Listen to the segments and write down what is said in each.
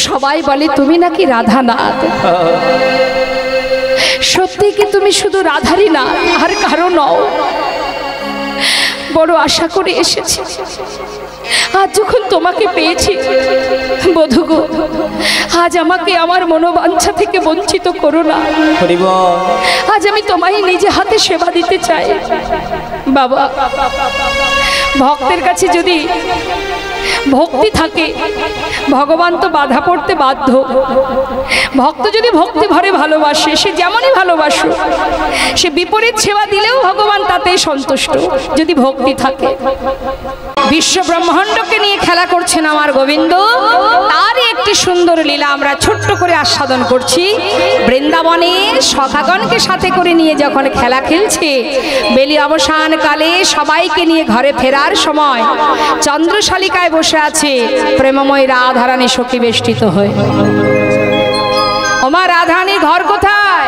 সবাই বলে তুমি নাকি রাধানাথ। সত্যি কি তুমি শুধু রাধারই না, আর কারো নও? বড় আশা করে এসেছি, আজ যখন তোমাকে পেয়েছি বধূ গো, আজ আমাকে আমার মনোবাঞ্ছা থেকে বঞ্চিত করো না। আজ আমি তোমায় নিজে হাতে সেবা দিতে চাই। বাবা, ভক্তের কাছে যদি ভক্তি থাকে ভগবান তো বাধা পড়তে বাধ্য। ভক্ত যদি ভক্তি ভরে ভালোবাসে, সে যেমনই ভালোবাসুক, সে বিপরীত সেবা দিলেও ভগবান তাতেই সন্তুষ্ট, যদি ভক্তি থাকে। বিশ্ব ব্রহ্মাণ্ডকে নিয়ে খেলা করছেন আমার গোবিন্দ, তারই একটি সুন্দর লীলা আমরা ছোট্ট করে আস্বাদন করছি। বৃন্দাবনে সখাগণকে সাথে করে নিয়ে যখন খেলা খেলছে, বেলি অবসান কালে সবাইকে নিয়ে ঘরে ফেরার সময় চন্দ্রশালিকায় বসে আছে প্রেমময় রাধারানী সখী বেষ্টিত হয়ে। ওমা, রাধারানীর ঘর কোথায়?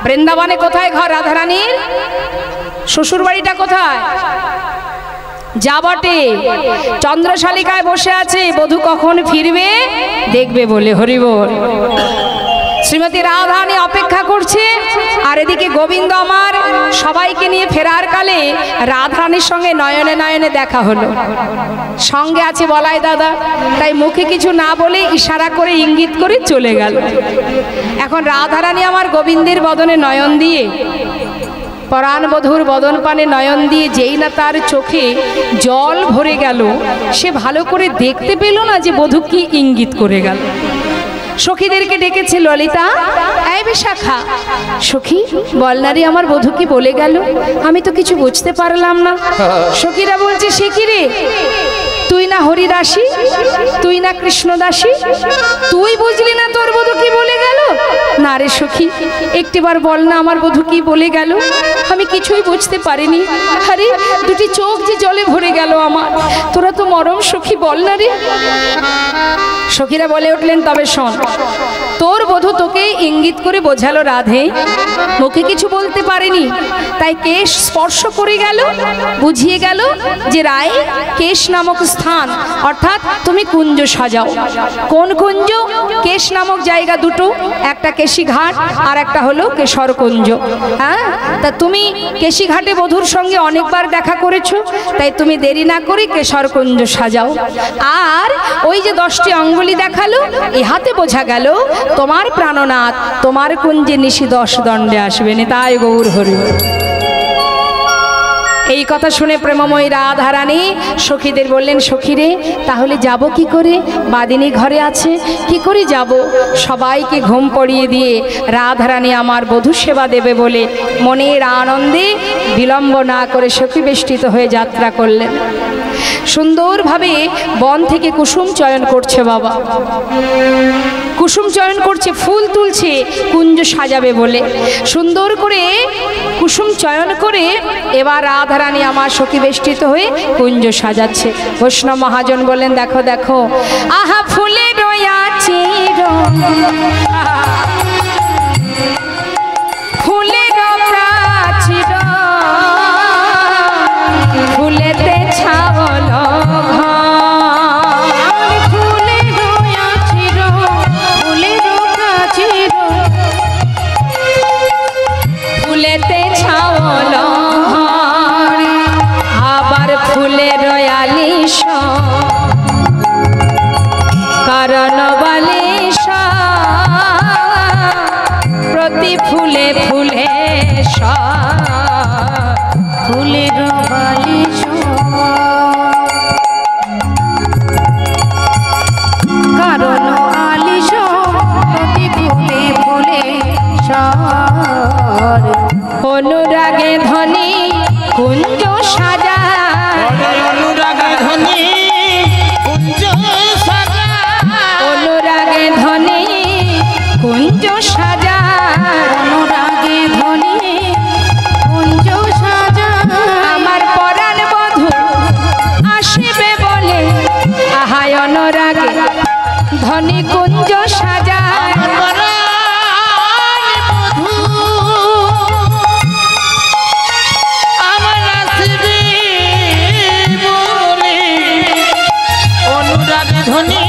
বৃন্দাবনে কোথায় ঘর রাধারানীর? শ্বশুর বাড়িটা কোথায়? যা বটে, চন্দ্রশালিকায় বসে আছে, বধূ কখন ফিরবে দেখবে বলে। হরি বল। শ্রীমতী রাধারানী অপেক্ষা করছে, আর এদিকে গোবিন্দ আমার সবাইকে নিয়ে ফেরার কালে রাধারানীর সঙ্গে নয়নে নয়নে দেখা হলো। সঙ্গে আছে বলাই দাদা, তাই মুখে কিছু না বলে ইশারা করে ইঙ্গিত করে চলে গেল। এখন রাধারানী আমার গোবিন্দের বদনে নয়ন দিয়ে, পরাণ বধূর বদন পানে নয়ন দিয়ে যেই না তার চোখে জল ভরে গেল, সে ভালো করে দেখতে পেল না যে বধূ কি ইঙ্গিত করে গেল। সখীদেরকে ডেকেছে, ললিতা, এই বিশাখা, সখী বল না রে আমার বধূ কি বলে গেল, আমি তো কিছু বুঝতে পারলাম না। সখীরা বলছে, সে কি রে, তুই না হরিদাসী, তুই না কৃষ্ণদাসী, তুই বুঝলি না তোর বধূ কি বলে গেল? না রে সখী, একটিবার বল না আমার বধূ কি বলে গেল, আমি কিছুই বুঝতে পারিনি। আরে দুটি চোখ যে জলে ভরে গেল আমার, তোরা তো মরম সখী, বল না রে। সখীরা বলে উঠলেন, তবে শোন, তোর বধূ তোকে ইঙ্গিত করে বোঝালো রাধে, মুখে কিছু বলতে পারেনি, তাই কেশ স্পর্শ করে গেল, বুঝিয়ে গেল যে রায় কেশ নামক স্থান, অর্থাৎ তুমি কুঞ্জ সাজাও। কোন কুঞ্জ? কেশ নামক জায়গা দুটো, একটা কেশি ঘাট আর একটা হলো কেশর কুঞ্জ। হ্যাঁ, তা তুমি কেশি ঘাটে বধূর সঙ্গে অনেকবার দেখা করেছো, তাই তুমি দেরি না করে কেশর কুঞ্জ সাজাও। আর ওই যে 10টি অঙ্গুলি দেখালো, ইহাতে বোঝা গেল তোমার প্রাণনাথ তোমার কুঞ্জে নিশি 10 দণ্ডে আসবেন। তাই গৌর হরি। এই কথা শুনে প্রেমময়ী রাধারানী সখীদের বললেন, সখীরে তাহলে যাব কি করে? বাদিনী ঘরে আছে, কি করে যাব? সবাইকে ঘুম পড়িয়ে দিয়ে রাধারানী আমার বধূ সেবা দেবে বলে মনের আনন্দে বিলম্ব না করে সখী বেষ্টিত হয়ে যাত্রা করলেন। সুন্দরভাবে বন থেকে কুসুম চয়ন করছে বাবা, কুসুম চয়ন করছে, ফুল তুলছে কুঞ্জ সাজাবে বলে। সুন্দর করে কুসুম চয়ন করে এবার রাধারানী আমার সখী বেষ্টিত হয়ে কুঞ্জ সাজাচ্ছে। বৈষ্ণব মহাজন বললেন, দেখো দেখো, আহা ফুলে রয়াছে ফুলের প্রাচীর, ফুলেতে ছাওল আবার ফুলের রয়ালিশ কারণ বালিশ, প্রতি ফুলে ফুলে ফুলের বালিশ, কারণ আলিশ প্রতি ফুলে ফুলে অনুরাগে ধনী কুঞ্জ সাজা, অনুরাগে ধনী কুঞ্জ সাজা, অনুরাগে ধনী কুঞ্জ সাজা, অনুরাগে ধনী কুঞ্জ সাজা, আমার পরাণ বধূ আসিবে বলে, আহায় অনুরাগে ধনী কুঞ্জ সাজা, ধনী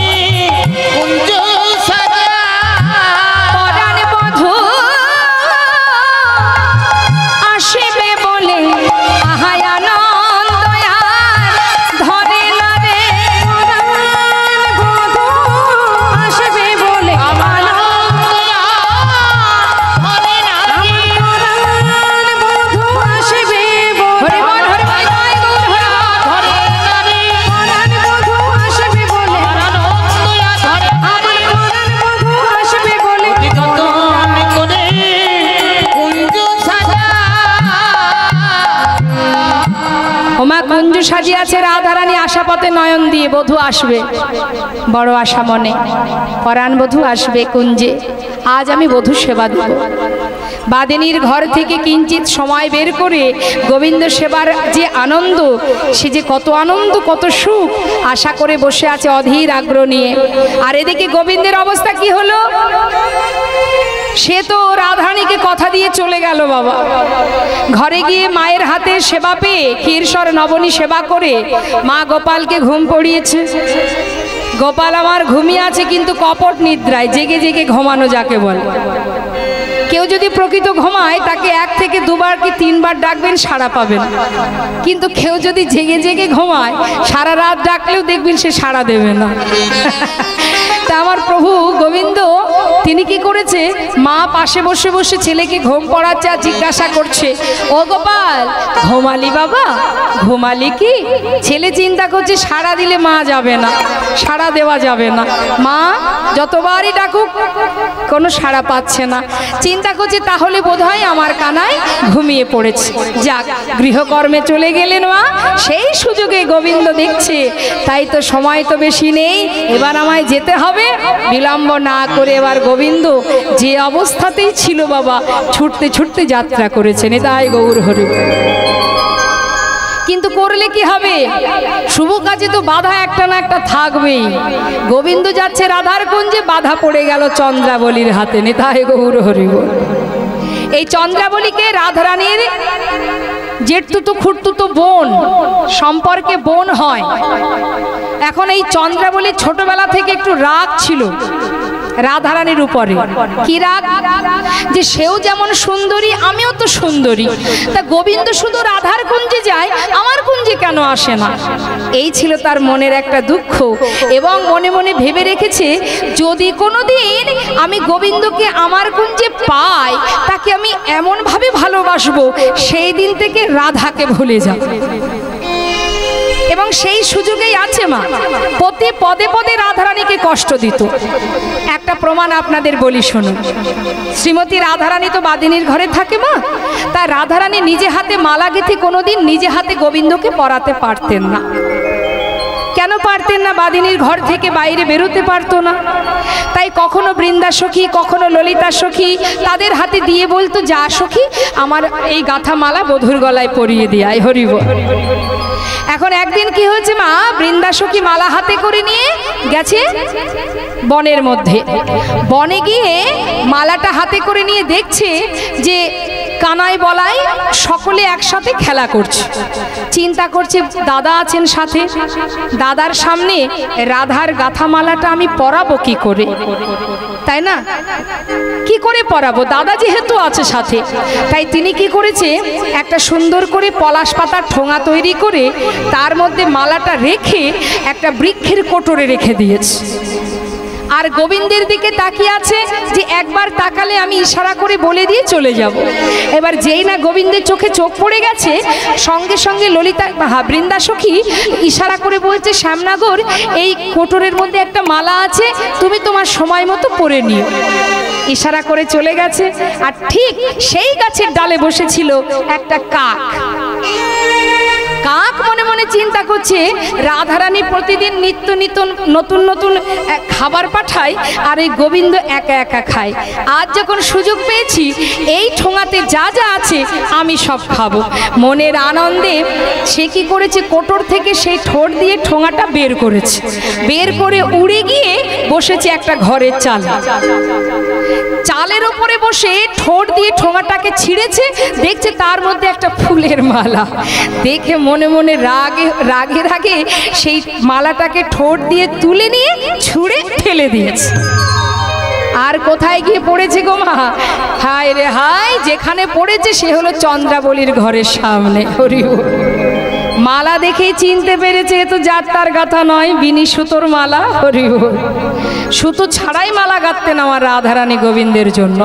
সাজিয়ে আছে রাধারানী আশাপথে নয়ন দিয়ে, বধূ আসবে বড় আশা মনে, পরাণ বধূ আসবে কুঞ্জে, আজ আমি বধূ সেবা দেব। বাদিনীর ঘর থেকে কিঞ্চিত সময় বের করে গোবিন্দ সেবার যে আনন্দ, সে যে কত আনন্দ কত সুখ আশা করে বসে আছে অধীর আগ্রহ নিয়ে। আর এদিকে গোবিন্দের অবস্থা কি হলো, সে তো রাধারানীকে কথা দিয়ে চলে গেল বাবা। ঘরে গিয়ে মায়ের হাতে সেবা পেয়ে ক্ষীরসর নবনী সেবা করে মা গোপালকে ঘুম পড়িয়েছে। গোপাল আমার ঘুমিয়ে আছে কিন্তু কপট নিদ্রায়, জেগে জেগে ঘুমানো যাকে বলে। কেউ যদি প্রকৃত ঘুমায় তাকে 1 থেকে 2 বার কি 3 বার ডাকবেন সাড়া পাবেন, কিন্তু কেউ যদি জেগে জেগে ঘুমায় সারা রাত ডাকলেও দেখবেন সে সাড়া দেবে না। তা আমার প্রভু গোবিন্দ তিনি কি করেছে, মা পাশে বসে বসে ছেলেকে ঘুম পড়াচ্ছে আর জিজ্ঞাসা করছে, ও গোপাল ঘুমালি বাবা, ঘুমালি কি? ছেলে চিন্তা করছে সাড়া দিলে মা যাবে না, সাড়া দেওয়া যাবে না, মা যতবারই ডাকুক কোনো সাড়া পাচ্ছে না। চিন্তা করছে তাহলে বোধহয় আমার কানায় ঘুমিয়ে পড়েছে, যাক গৃহকর্মে চলে গেলেন মা। সেই সুযোগে গোবিন্দ দেখছে তাই তো সময় তো বেশি নেই, এবার আমায় যেতে হবে। বিলম্ব না করে এবার গোবিন্দ যে অবস্থাতেই ছিল বাবা ছুটতে ছুটতে যাত্রা করেছেন, তাই গৌর হরি। কিন্তু করলে কি হবে, শুভ কাজে তো বাধা একটা না একটা থাকবেই। গোবিন্দ যাচ্ছে রাধার কুঞ্জে, বাধা পড়ে গেল চন্দ্রাবলীর হাতে, নেতায় গৌর হরি। এই চন্দ্রাবলীকে রাধারানীর জেঠতুতো খুঁড়তুতো বোন সম্পর্কে বোন হয়। এখন এই চন্দ্রাবলী ছোটবেলা থেকে একটু রাগ ছিল রাধারানীর উপরে। কি রাগ, যে সেও যেমন সুন্দরী আমিও তো সুন্দরী, তা গোবিন্দ শুধু রাধার কুঞ্জে যায়, আমার কুঞ্জে কেন আসে না? এই ছিল তার মনের একটা দুঃখ। এবং মনে মনে ভেবে রেখেছে যদি কোনোদিন আমি গোবিন্দকে আমার কুঞ্জে পাই তাকে আমি এমনভাবে ভালোবাসবো সেই দিন থেকে রাধাকে ভুলে যাব। এবং সেই সুযোগেই আছে মা, প্রতি পদে পদে রাধারানীকে কষ্ট দিত। একটা প্রমাণ আপনাদের বলি শুনুন। শ্রীমতী রাধারানী তো বাদিনীর ঘরে থাকে মা, তা রাধারানী নিজে হাতে মালা গেঁথে কোনোদিন নিজে হাতে গোবিন্দকে পরাতে পারতেন না। কেন পারতেন না? বাদিনীর ঘর থেকে বাইরে বেরোতে পারতো না। তাই কখনো বৃন্দা সখী কখনো ললিতা সখী তাদের হাতে দিয়ে বলতো, যা সখী আমার এই গাঁথা মালা বধূর গলায় পরিয়ে দিয়ে আয়, হরিব। এখন একদিন কি হয়েছে মা, বৃন্দা সখী মালা হাতে করে নিয়ে গেছে বনের মধ্যে। বনে গিয়ে মালাটা হাতে করে নিয়ে দেখছে যে কানাই বলাই সকলে একসাথে খেলা করছে। চিন্তা করছে দাদা আছেন সাথে, দাদার সামনে রাধার গাঁথা মালাটা আমি পরাবো কি করে, তাই না? কি করে পরাবো, দাদা যেহেতু আছে সাথে। তাই তিনি কি করেছে, একটা সুন্দর করে পলাশ পাতার ঠোঙা তৈরি করে তার মধ্যে মালাটা রেখে একটা বৃক্ষের কোটরে রেখে দিয়েছে। আর গোবিন্দের দিকে তাকিয়ে আছে যে একবার তাকালে আমি ইশারা করে বলে দিয়ে চলে যাব। এবার যেই না গোবিন্দের চোখে চোখ পড়ে গেছে, সঙ্গে সঙ্গে ললিতা বৃন্দা সখী ইশারা করে বলছে, শ্যামনগর এই কোটরের মধ্যে একটা মালা আছে, তুমি তোমার সময় মতো পরে নিও। ইশারা করে চলে গেছে। আর ঠিক সেই গাছের ডালে বসেছিল একটা কাক। কাক মনে মনে চিন্তা করছে রাধারানী প্রতিদিন নিত্য নিত্য নতুন নতুন খাবার পাঠায় আর এই গোবিন্দ একা একা খায়। আজ যখন সুযোগ পেয়েছি এই ঠোঙাতে যা যা আছে আমি সব খাবো। মনের আনন্দে সে কি করেছে, কোটর থেকে সেই ঠোঁট দিয়ে ঠোঙাটা বের করেছে। বের করে উড়ে গিয়ে বসেছে একটা ঘরের চাল। চালের উপরে বসে ঠোঁট দিয়ে ঠোঙাটাকে ছিঁড়েছে, দেখছে তার মধ্যে একটা ফুলের মালা। দেখে মনে মনে রাগে রাগে রাগে সেই মালাটাকে ঠোঁট দিয়ে তুলে নিয়ে ছুঁড়ে ফেলে দিয়েছে। আর কোথায় গিয়ে পড়েছে গো মা, হায় রে হায়, যেখানে পড়েছে সে হলো চন্দ্রাবলীর ঘরের সামনে। হরি বল। মালা দেখেই চিনতে পেরেছে এ তো যার তার গাঁথা নয়, বিনি সুতোর মালা। হরি বল। সুতো ছাড়াই মালা গাঁথতেন আমার রাধারানী গোবিন্দের জন্য।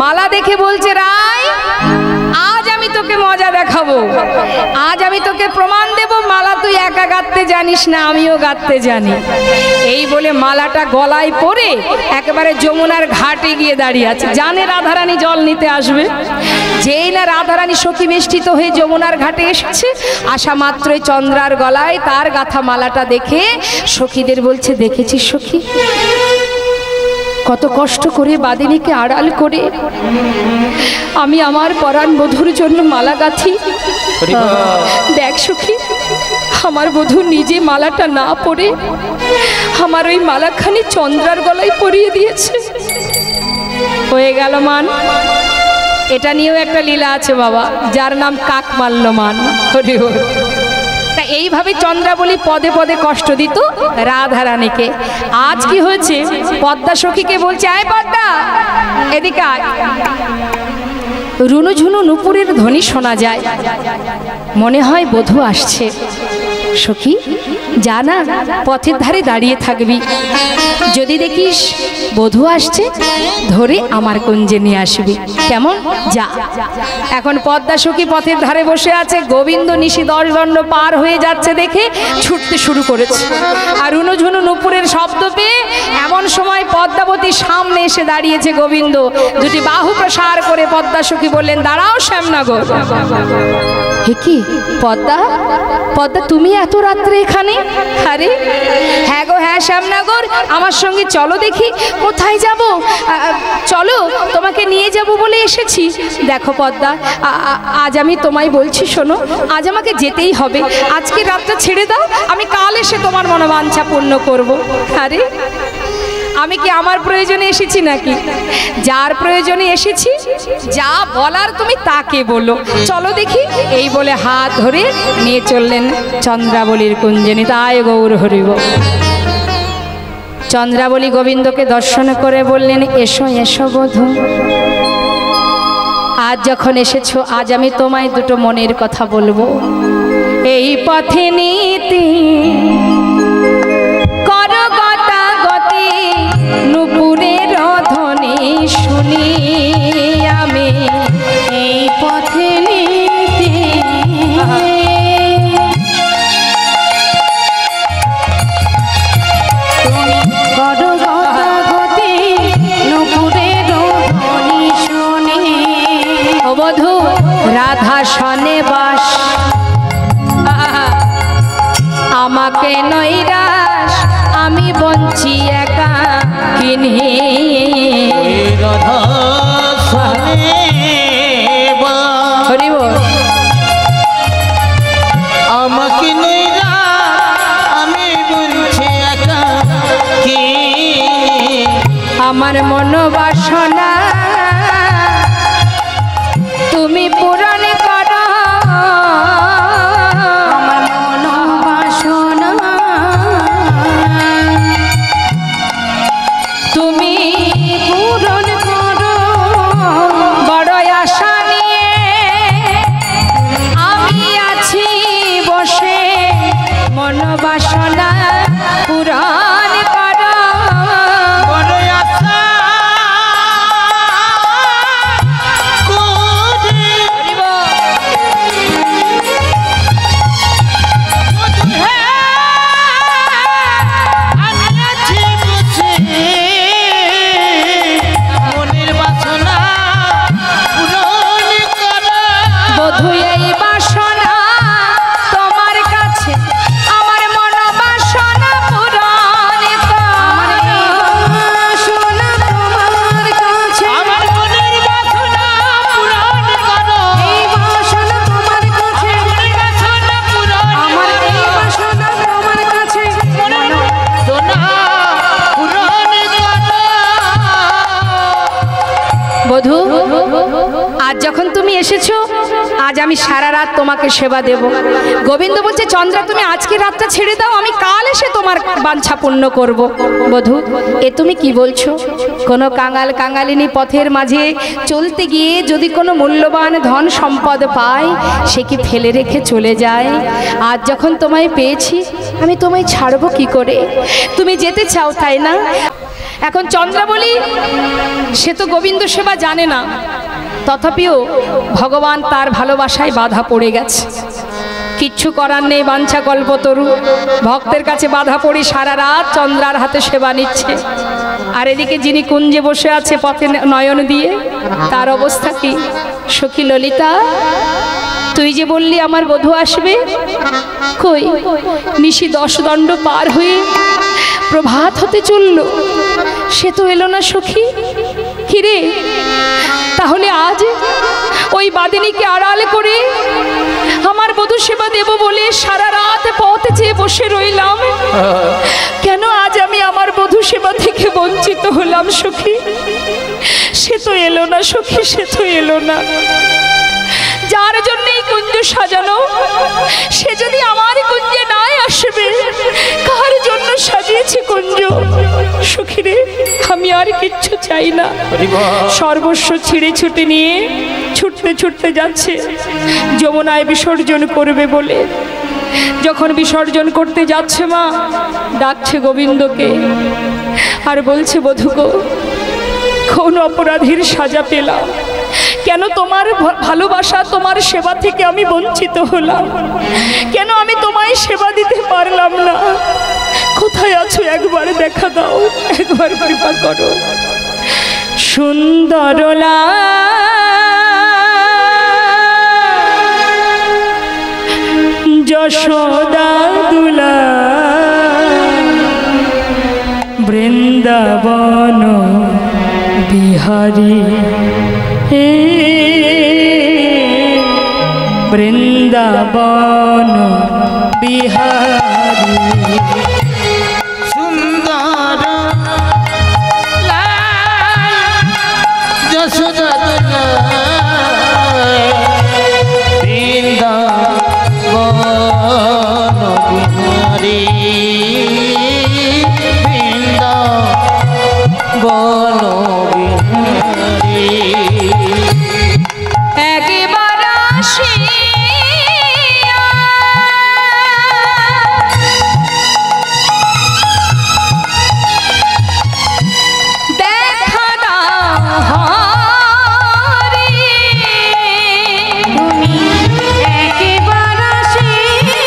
মালা দেখে বলছে, রায় আজ আমি তোকে মজা দেখাবো, আজ আমি তোকে প্রমাণ দেব মালা তুই একা গাঁথতে জানিস না, আমিও গাঁথতে জানি। এই বলে মালাটা গলায় পরে একেবারে যমুনার ঘাটে গিয়ে দাঁড়িয়ে আছে। জানে রাধারানী জল নিতে আসবে, যেই না রাধারানী সখী বেষ্টিত হয়ে যমুনার ঘাটে এসেছে, আসা মাত্রই চন্দ্রার গলায় তার গাথা মালাটা দেখে সখীদের বলছে, দেখেছিস সখী কত কষ্ট করে বাদিনীকে আড়াল করে আমি আমার পরাণ বধূর জন্য মালা গাঁথি। দেখ সখী, আমার বধূ নিজে মালাটা না পরে আমার ওই মালাখানি চন্দ্রার গলায় পরিয়ে দিয়েছে। হয়ে গেল মান। এটা নিয়েও একটা লীলা আছে বাবা, যার নাম কাক মারল মান। তা এইভাবে চন্দ্রাবলী পদে পদে কষ্ট দিত রাধারানীকে। আজ কি হয়েছে, পদ্মা সখীকে বলছে, আয় পদ্মা এদিকে আয়। রুনুঝুনু নুপুরের ধ্বনি শোনা যায়, মনে হয় বধূ আসছে। সখী যা না, পথের ধারে দাঁড়িয়ে থাকবি, যদি দেখিস বধূ আসছে ধরে আমার কুঞ্জে নিয়ে আসবি, কেমন? যা। এখন পদ্মা সখী পথের ধারে বসে আছে, গোবিন্দ নিশি 10 দণ্ড পার হয়ে যাচ্ছে দেখে ছুটতে শুরু করেছে। আর রুনুঝুনু নুপুরের শব্দ পেয়ে এমন সময় পদ্মাবতীর সামনে এসে দাঁড়িয়েছে গোবিন্দ। দুটি বাহু প্রসার করে পদ্মা সখী বললেন, দাঁড়াও শ্যামনগর। হে কি পদ্মা, পদ্মা তুমি এত রাত্রে এখানে? আরে হ্যাঁ গো হ্যাঁ শ্যামনগর, আমার সঙ্গে চলো দেখি। কোথায় যাব? চলো তোমাকে নিয়ে যাব বলে এসেছি। দেখো পদ্মা, আজ আমি তোমায় বলছি, শোনো, আজ আমাকে যেতেই হবে। আজকে রাতটা ছেড়ে দাও, আমি কাল এসে তোমার মনোবাঞ্ছা পূর্ণ করব। আরে আমি কি আমার প্রয়োজনে এসেছি নাকি? যার প্রয়োজনে এসেছি, যা বলার তুমি তাকে বলো। চলো দেখি। এই বলে হাত ধরে নিয়ে চললেন চন্দ্রাবলীর কুঞ্জে। তাই গৌর হরিব। চন্দ্রাবলী গোবিন্দকে দর্শন করে বললেন, এসো এসো বধূ, আজ যখন এসেছো, আজ আমি তোমায় দুটো মনের কথা বলবো। এই পথে নীতি নুপুরের ধ্বনি শুনি আমি, এই পথে নীতি নুপুরের ধ্বনি শুনি। ও বধূ রাধা সনে বাস, আমাকে নৈরাস, আমি বঞ্চি একা কিনি। রাধা সনে বাস, আমাকে নৈরাস, আমি বঞ্চি একা কি। আমার মনোবাসনা তুমি পূরণ করো, আমার মনোবাসনা তুমি পূরণ করো। বড় আশা নিয়ে আমি আছি বসে, মনোবাসনা পূরণ করো। বড় আশা বধূ, আজ যখন তুমি এসেছো, আজ আমি সারা রাত তোমাকে সেবা দেব। গোবিন্দ বলছে, চন্দ্রা তুমি আজকে রাতটা ছেড়ে দাও, আমি কাল এসে তোমার বাঞ্ছা পূর্ণ করব। বধূ এ তুমি কি বলছো? কোনো কাঙাল কাঙালিনী পথের মাঝে চলতে গিয়ে যদি কোনো মূল্যবান ধন সম্পদ পায়, সে কি ফেলে রেখে চলে যায়? আজ যখন তোমায় পেয়েছি, আমি তোমায় ছাড়বো কি করে? তুমি যেতে চাও তাই না? এখন চন্দ্রাবলী সে তো গোবিন্দ সেবা জানে না, তথাপিও ভগবান তার ভালোবাসায় বাধা পড়ে গেছে। কিচ্ছু করার নেই, বাঞ্ছা কল্পতরু ভক্তের কাছে বাধা পড়ে সারা রাত চন্দ্রার হাতে সেবা নিচ্ছে। আর এদিকে যিনি কুঞ্জে বসে আছে পথে নয়ন দিয়ে, তার অবস্থা কি? সখী ললিতা, তুই যে বললি আমার বধূ আসবে, কই নিশি 10 দণ্ড পার হয়ে প্রভাত হতে চলল, সে তো এলো না সখী। কিরে, তাহলে আজ ওই বাদিনীকে আড়াল করে আমার বধূ সেবা দেব বলে সারা রাত পথ চেয়ে বসে রইলাম, কেন আজ আমি আমার বধূ সেবা থেকে বঞ্চিত হলাম সখী? সে তো এলো না সখী, সে তো এলো না। যার জন্য এই কুঞ্জ সাজানো, সে যদি আমার কুঞ্জে নাই আসবে, কার জন্য সাজিয়েছি কুঞ্জ? সখী রে, আমি আর কিচ্ছু চাই না। সর্বস্ব ছিঁড়ে ছুটে নিয়ে ছুটতে ছুটতে যাচ্ছে যমুনায় বিসর্জন করবে বলে। যখন বিসর্জন করতে যাচ্ছে মা, ডাকছে গোবিন্দকে আর বলছে, বধূ গো, কোন অপরাধীর সাজা পেলাম? কেন তোমার ভালোবাসা, তোমার সেবা থেকে আমি বঞ্চিত হলাম? কেন আমি তোমায় সেবা দিতে পারলাম না? কোথায় আছো একবার দেখা দাও, একবার কৃপা করো। সুন্দরলা যশোদা দুলা বৃন্দাবন বিহারী, হে বৃন্দাবন বিহারী। সুন্দর যশোদা বৃন্দাবন বিহারী, বৃন্দাবন বিহারী। একবার আসিয়া দেখা দাও হরি, তুমি একবার আসিয়া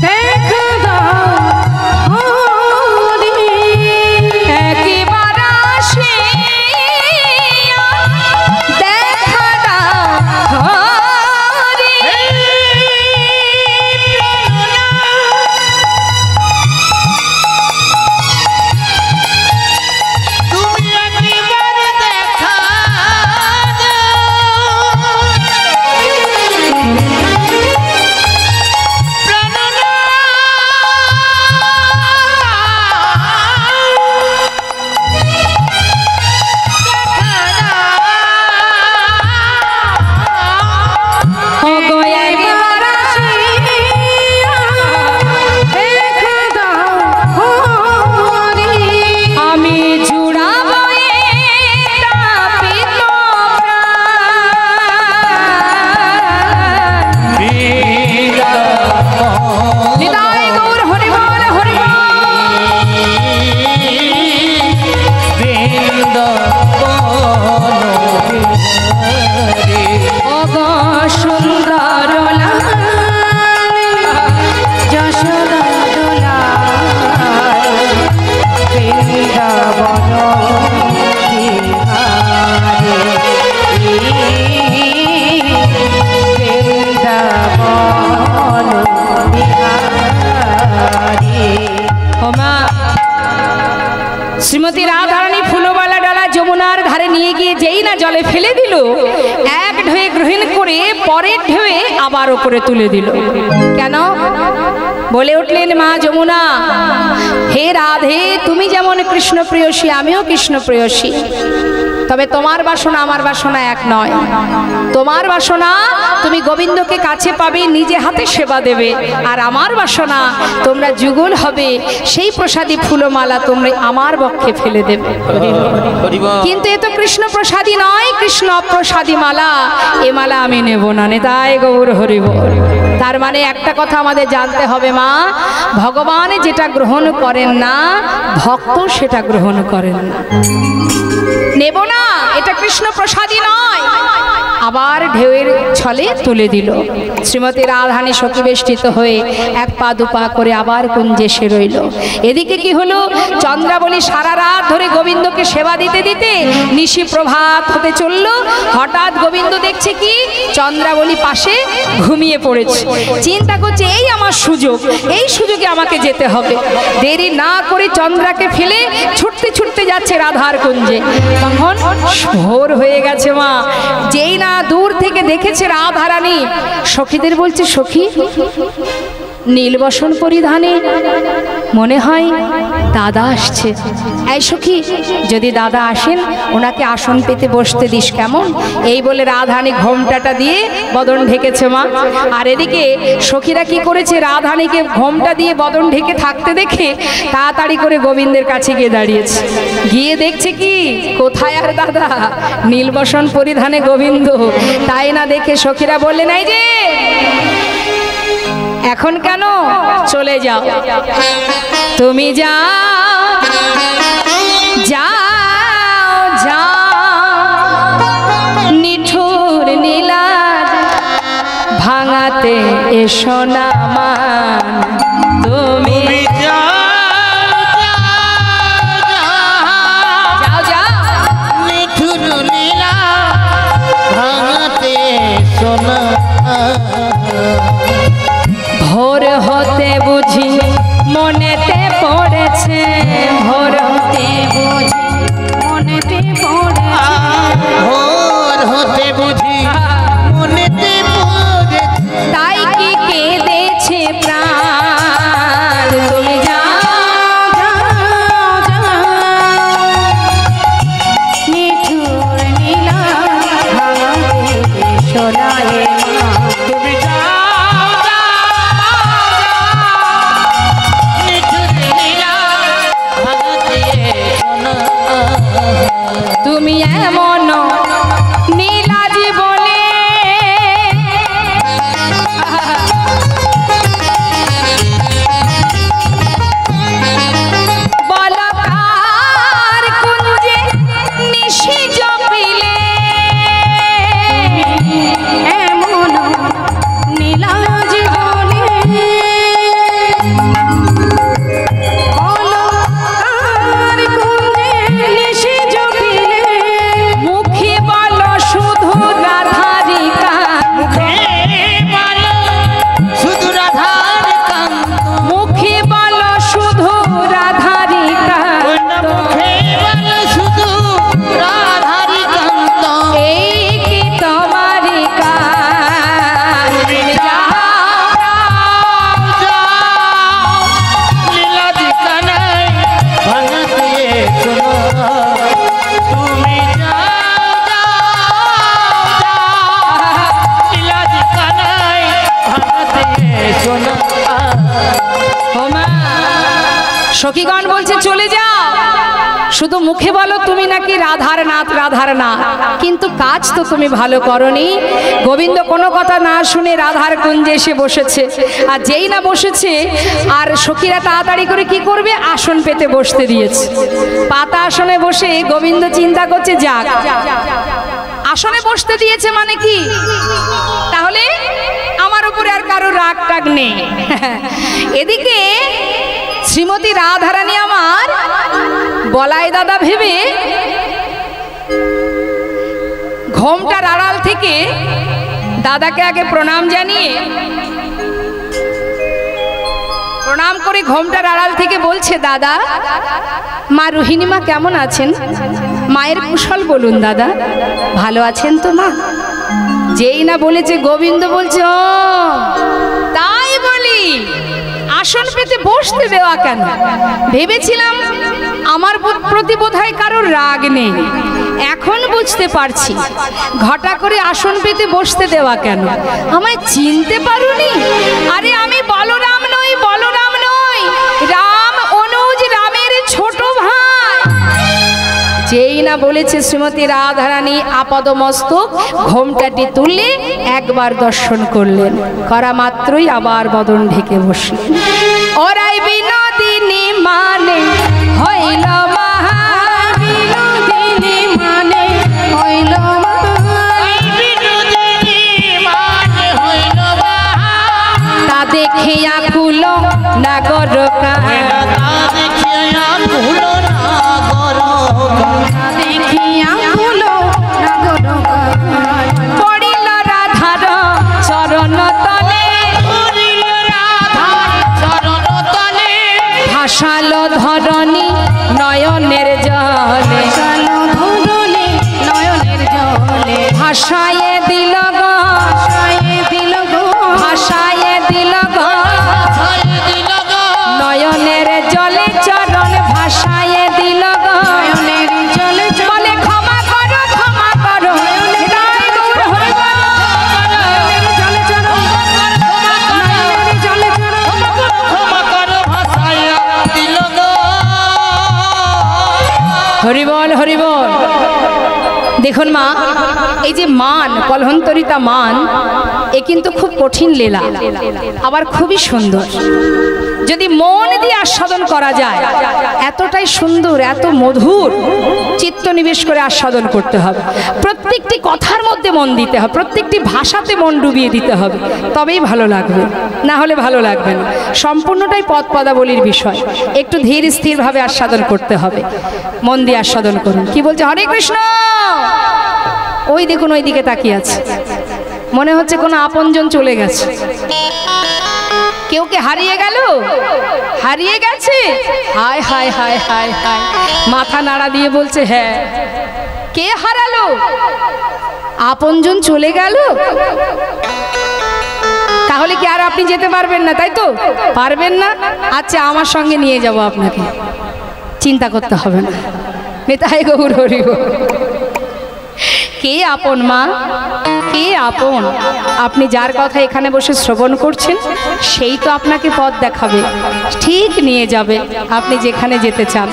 দেখা দাও হরি, একবার আসিয়া দেখা দাও হরি। তুমি একবার দেখা আমি জুড়াবো তাপিত নিতাই গৌর হরি বল, হরি বল। ওগো সুন্দর যশোদা দুলাল বৃন্দাবন বিহারী, বৃন্দাবন বিহারী। ও মা, শ্রীমতী রাধারানী ফুলবালা ডালা যমুনার ধারে নিয়ে গিয়ে যেই না জলে ফেলে দিল, এক ঢেউয়ে গ্রহণ করে পরের ঢেউয়ে আবার উপরে তুলে দিল। কেন? বলে উঠলেন মা যমুনা, হে রাধে, তুমি যেমন কৃষ্ণ প্রেয়সী, আমিও কৃষ্ণ প্রেয়সী, তবে তোমার বাসনা আমার বাসনা এক নয়। তোমার বাসনা তুমি গোবিন্দকে কাছে পাবে, নিজে হাতে সেবা দেবে, আর আমার বাসনা তোমরা যুগল হবে, সেই প্রসাদী ফুলমালা তোমরা আমার বক্ষে ফেলে দেবে। কিন্তু এ তো কৃষ্ণ প্রসাদী নয়, কৃষ্ণ অপ্রসাদী মালা, এ মালা আমি নেব না। নেতাই গৌর হরি বল। তার মানে একটা কথা আমাদের জানতে হবে মা, ভগবান যেটা গ্রহণ করেন না, ভক্ত সেটা গ্রহণ করেন না। নেব না, এটা কৃষ্ণ প্রসাদী নয়। আবার ঢেউয়ের ছলে তুলে দিল। শ্রীমতী রাধারানী সখীবেষ্টিত হয়ে এক পা দুপা করে আবার কুঞ্জে এসে রইল। এদিকে কি হলো, চন্দ্রাবলী সারা রাত ধরে গোবিন্দকে সেবা দিতে দিতে নিশি প্রভাত হতে চলল। হঠাৎ গোবিন্দ দেখছে কি চন্দ্রাবলী পাশে ঘুমিয়ে পড়েছে। চিন্তা করছে এই আমার সুযোগ, এই সুযোগে আমাকে যেতে হবে। দেরি না করে চন্দ্রাকে ফেলে ছুটতে ছুটতে যাচ্ছে রাধার কুঞ্জে। তখন ভোর হয়ে গেছে মা। যেই না দূর থেকে দেখেছে রাধারানী, সখীদের বলছে সখী নীলবসন পরিধানে মনে হয় দাদা আসছে। এই সখী যদি দাদা আসেন ওনাকে আসন পেতে বসতে দিস কেমন। এই বলে রাধারানী ঘোমটাটা দিয়ে বদন ঢেকেছে মা। আর এদিকে সখীরা কি করেছে, রাধারানীকে ঘোমটা দিয়ে বদন ঢেকে থাকতে দেখে তাড়াতাড়ি করে গোবিন্দের কাছে গিয়ে দাঁড়িয়েছে। গিয়ে দেখছে কি কোথায় আর দাদা, নীলবসন পরিধানে গোবিন্দ। তাই না দেখে সখীরা বললেন এই যে এখন কেন, চলে যাও তুমি, যাও যাও যাও নিঠুর নীলাজ ভাঙাতে এসো না মান। তুমি যাও যাও নিঠুর লীলা ভাঙাতে এসো না। ভোর হতে বুঝি মনেতে পড়েছে, ভোর হতে বুঝি মনেতে পড়েছে, ভোর হতে বুঝি মনেতে পড়েছে, তাই কি কেঁদেছে প্রাণ। তুমি যাও যাও যাও নিঠুর নীলা ভাঙাতে এসো না এ মা। তুমি তুমি এমন নীলাজি বলে বলকার কুঞ্জে নিশি জপিলে, এমন নীলাজি বলে সখীগণ বলছে চলে যাও, শুধু মুখে বলো তুমি নাকি রাধার নাথ রাধার নাথ, কিন্তু কাজ তো তুমি ভালো করনি। গোবিন্দ কোনো কথা না শুনে রাধার কুঞ্জে এসে বসেছে। আর যেই না বসেছে আর সখীরা তাড়াতাড়ি করে কি করবে, আসন পেতে বসতে দিয়েছে। পাতা আসনে বসে গোবিন্দ চিন্তা করছে যাক আসনে বসতে দিয়েছে মানে কি, তাহলে আমার উপরে আর কারো রাগ টাগ নেই। এদিকে শ্রীমতী রাধারানী আমার বলাই দাদা ভেবে ঘোমটার আড়াল থেকে দাদাকে আগে প্রণাম জানিয়ে, প্রণাম করে ঘোমটার আড়াল থেকে বলছে দাদা মা রোহিণী মা কেমন আছেন, মায়ের কুশল বলুন দাদা, ভালো আছেন তো মা। যেই না বলেছে গোবিন্দ বলছে ও তাই বলি, আসন পেতে বসতে দেওয়া কেন, ভেবেছিলাম আমার প্রতি বোধহয় কারোর রাগ নেই, এখন বুঝতে পারছি ঘটা করে আসন পেতে বসতে দেওয়া কেন, আমায় চিনতে পারোনি। আরে আমি বলরাম নই, বলরাম নই, রাম অনুজ রামের ছোট ভাই। যেই না বলেছে শ্রীমতী রাধারানী আপাদমস্তক ঘোমটাটি তুলে একবার দর্শন করলেন, করা মাত্রই আবার বদন ঢেকে বসলেন। ওরাই বিনোদিনী মানে হইল মহা বিনোদিনী বিনোদিনী মানে হইল তা দেখিয়া কুল নাগর দেখিয়া কুল নাগর পড়িল রাধার চরণ তলে ভাসালো ধরণী নয়নের জলে ভাসায়ে দিল গো ভাসায়ে দিল গো নয়নের জলে চরণ ভাসায়ে দিল গো বলে ক্ষমা করো হৃদয় গৌর হরি হরি বল হরি বল। দেখুন মা, এই যে মান কলহন্তরিতা মান, এ কিন্তু খুব কঠিন লীলা, আবার খুবই সুন্দর। যদি মন দিয়ে আস্বাদন করা যায়, এতটাই সুন্দর, এত মধুর, চিত্ত নিবেশ করে আস্বাদন করতে হবে। প্রত্যেকটি কথার মধ্যে মন দিতে হবে, প্রত্যেকটি ভাষাতে মন ডুবিয়ে দিতে হবে, তবেই ভালো লাগবে, না হলে ভালো লাগবে না। সম্পূর্ণটাই পদ পদাবলীর বিষয়, একটু ধীর স্থিরভাবে আস্বাদন করতে হবে। মন দিয়ে আস্বাদন করুন। কি বলছে? হরে কৃষ্ণ। ওই দেখুন, ওই দিকে তাকিয়ে আছে, মনে হচ্ছে কোনো আপনজন চলে গেছে। কেউ কে হারিয়ে গেল, হারিয়ে গেছে। হায় হায় হায় হায় হায়, মাথা নাড়া দিয়ে বলছে হ্যাঁ। কে হারালো? আপনজন চলে গেল। তাহলে কি আর আপনি যেতে পারবেন না? তাই তো, পারবেন না। আচ্ছা, আমার সঙ্গে নিয়ে যাব আপনাকে, চিন্তা করতে হবে না। নিতাই গৌর হরি বল। কে আপন মা, কে আপন? আপনি যার কথা এখানে বসে শ্রবণ করছেন, সেই তো আপনাকে পথ দেখাবে, ঠিক নিয়ে যাবে আপনি যেখানে যেতে চান।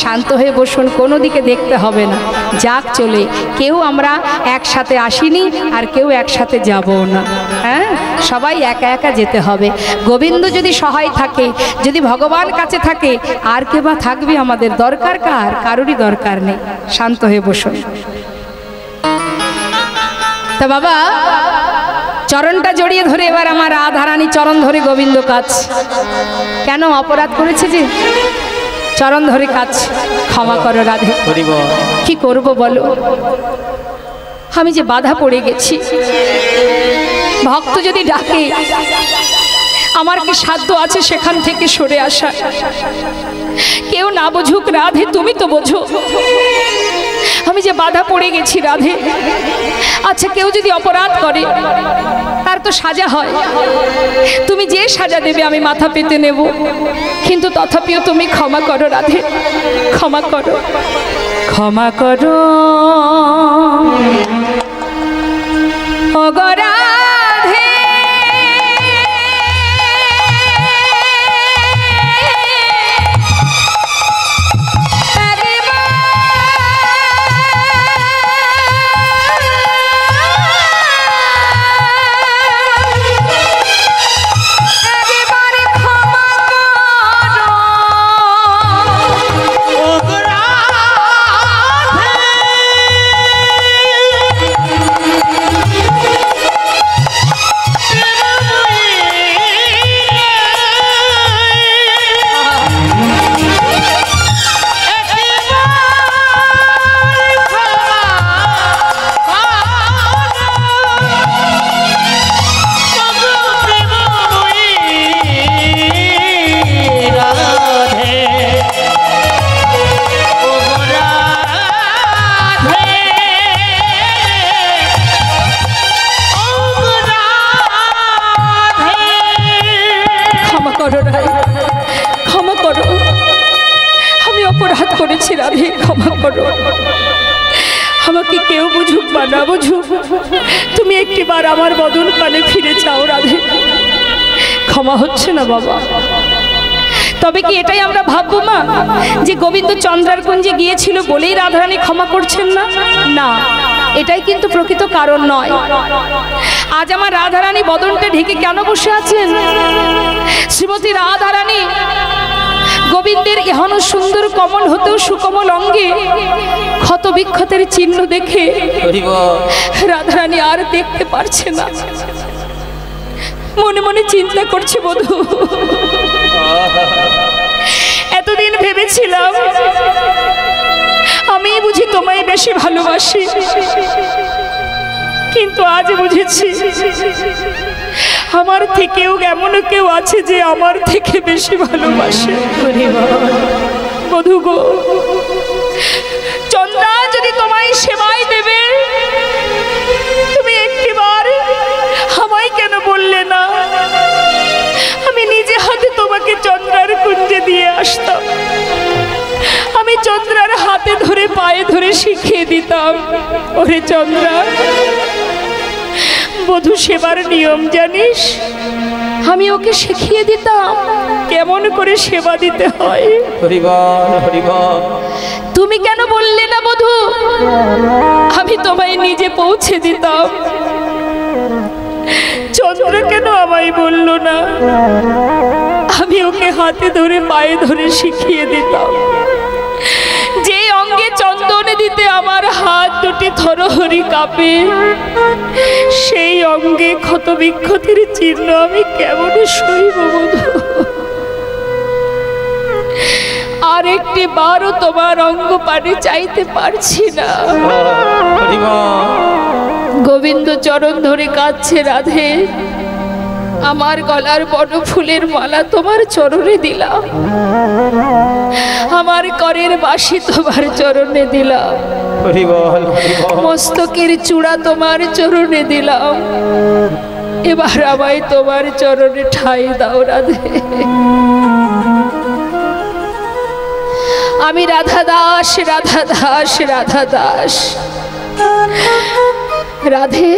শান্ত হয়ে বসুন, কোনো দিকে দেখতে হবে না, যাক চলে। কেউ আমরা একসাথে আসিনি, আর কেউ একসাথে যাবও না। হ্যাঁ, সবাই একা একা যেতে হবে। গোবিন্দ যদি সহায় থাকে, যদি ভগবান কাছে থাকে, আর কে বা থাকবে আমাদের? দরকার কার? কারোরই দরকার নেই। শান্ত হয়ে বসুন। তা বাবা, চরণটা জড়িয়ে ধরে এবার আমার রাধারানী চরণ ধরে গোবিন্দ কাজ। কেন অপরাধ করেছে যে? চরণ ধরে কাজ। ক্ষমা করো রাধে। কি করব বলো? আমি যে বাধা পড়ে গেছি। ভক্ত যদি ডাকে, আমার কি সাধ্য আছে সেখান থেকে সরে আসা? কেউ না বুঝুক রাধে, তুমি তো বোঝো আমি যে বাধা পড়ে গেছি রাধে। আচ্ছা, কেউ যদি অপরাধ করে, তার তো সাজা হয়। তুমি যে সাজা দেবে আমি মাথা পেতে নেব, কিন্তু তথাপিও তুমি ক্ষমা করো রাধে, ক্ষমা করো, ক্ষমা করো ও গো রাধে। ক্ষমা করো, আমাকে কেউ বুঝুক বা না বুঝুক, তুমি একটিবার আমার বদন পানে ফিরে যাও রাধে। ক্ষমা হচ্ছে না বাবা। তবে কি এটাই আমরা ভাববো মা যে গোবিন্দ চন্দ্রার কুঞ্জে গিয়েছিল বলেই রাধারানী ক্ষমা করছেন না? না, এটাই কিন্তু প্রকৃত কারণ নয়। আজ আমার রাধারানী বদনটা ঢেকে কেন বসে আছেন? শ্রীমতী রাধারানী গোবিন্দের এহন সুন্দর কমল হতেও সুকমল অঙ্গে ক্ষত বিক্ষতের চিহ্ন দেখে রাধারানী আর দেখতে পারছে না। মনে মনে চিন্তা করছে, বধূ এতদিন ভেবেছিলাম আমি বুঝি তোমায় বেশি ভালোবাসি, কিন্তু আজ বুঝেছি আমার থেকেও এমন কেউ আছে যে আমার থেকে বেশি ভালোবাসে। বধূ গো, চন্দ্রা যদি তোমায় সেবাই দেবে, তুমি একটিবার আমায় কেন বললে না? আমি নিজে হাতে তোমাকে চন্দ্রার কুঞ্জে দিয়ে আসতাম, আমি চন্দ্রার হাতে ধরে পায়ে ধরে শিখিয়ে দিতাম, ওরে চন্দ্রা বধূ সেবার নিয়ম জানিস? আমি ওকে শিখিয়ে দিতাম কেমন করে সেবা দিতে হয়। তুমি কেন বললে না বধূ? আমি তোমায় নিজে পৌঁছে দিতাম। চন্দ্র কেন আমায় বলল না? আমি ওকে হাতে ধরে পায়ে ধরে শিখিয়ে দিতাম। যে অঙ্গে চন্দন দিতে আমার হাত দুটি থরহরি কাঁপে, সেই অঙ্গে ক্ষত বিক্ষতের চিহ্ন আমি কেমন সইব বধূ? আর একটি বারও তোমার অঙ্গ পানে চাইতে পারছি না। গোবিন্দ চরণ ধরে কাঁদছে, রাধে আমার গলার বড় ফুলের মালা তোমার চরণে দিলাম, আমার করের বাঁশি তোমার চরণে দিলাম, মস্তকের চূড়া তোমার চরণে দিলাম, এবার আমায় তোমার চরণে ঠাঁই দাও রাধে। আমি রাধা দাস, রাধা দাস, রাধা দাস। রাধে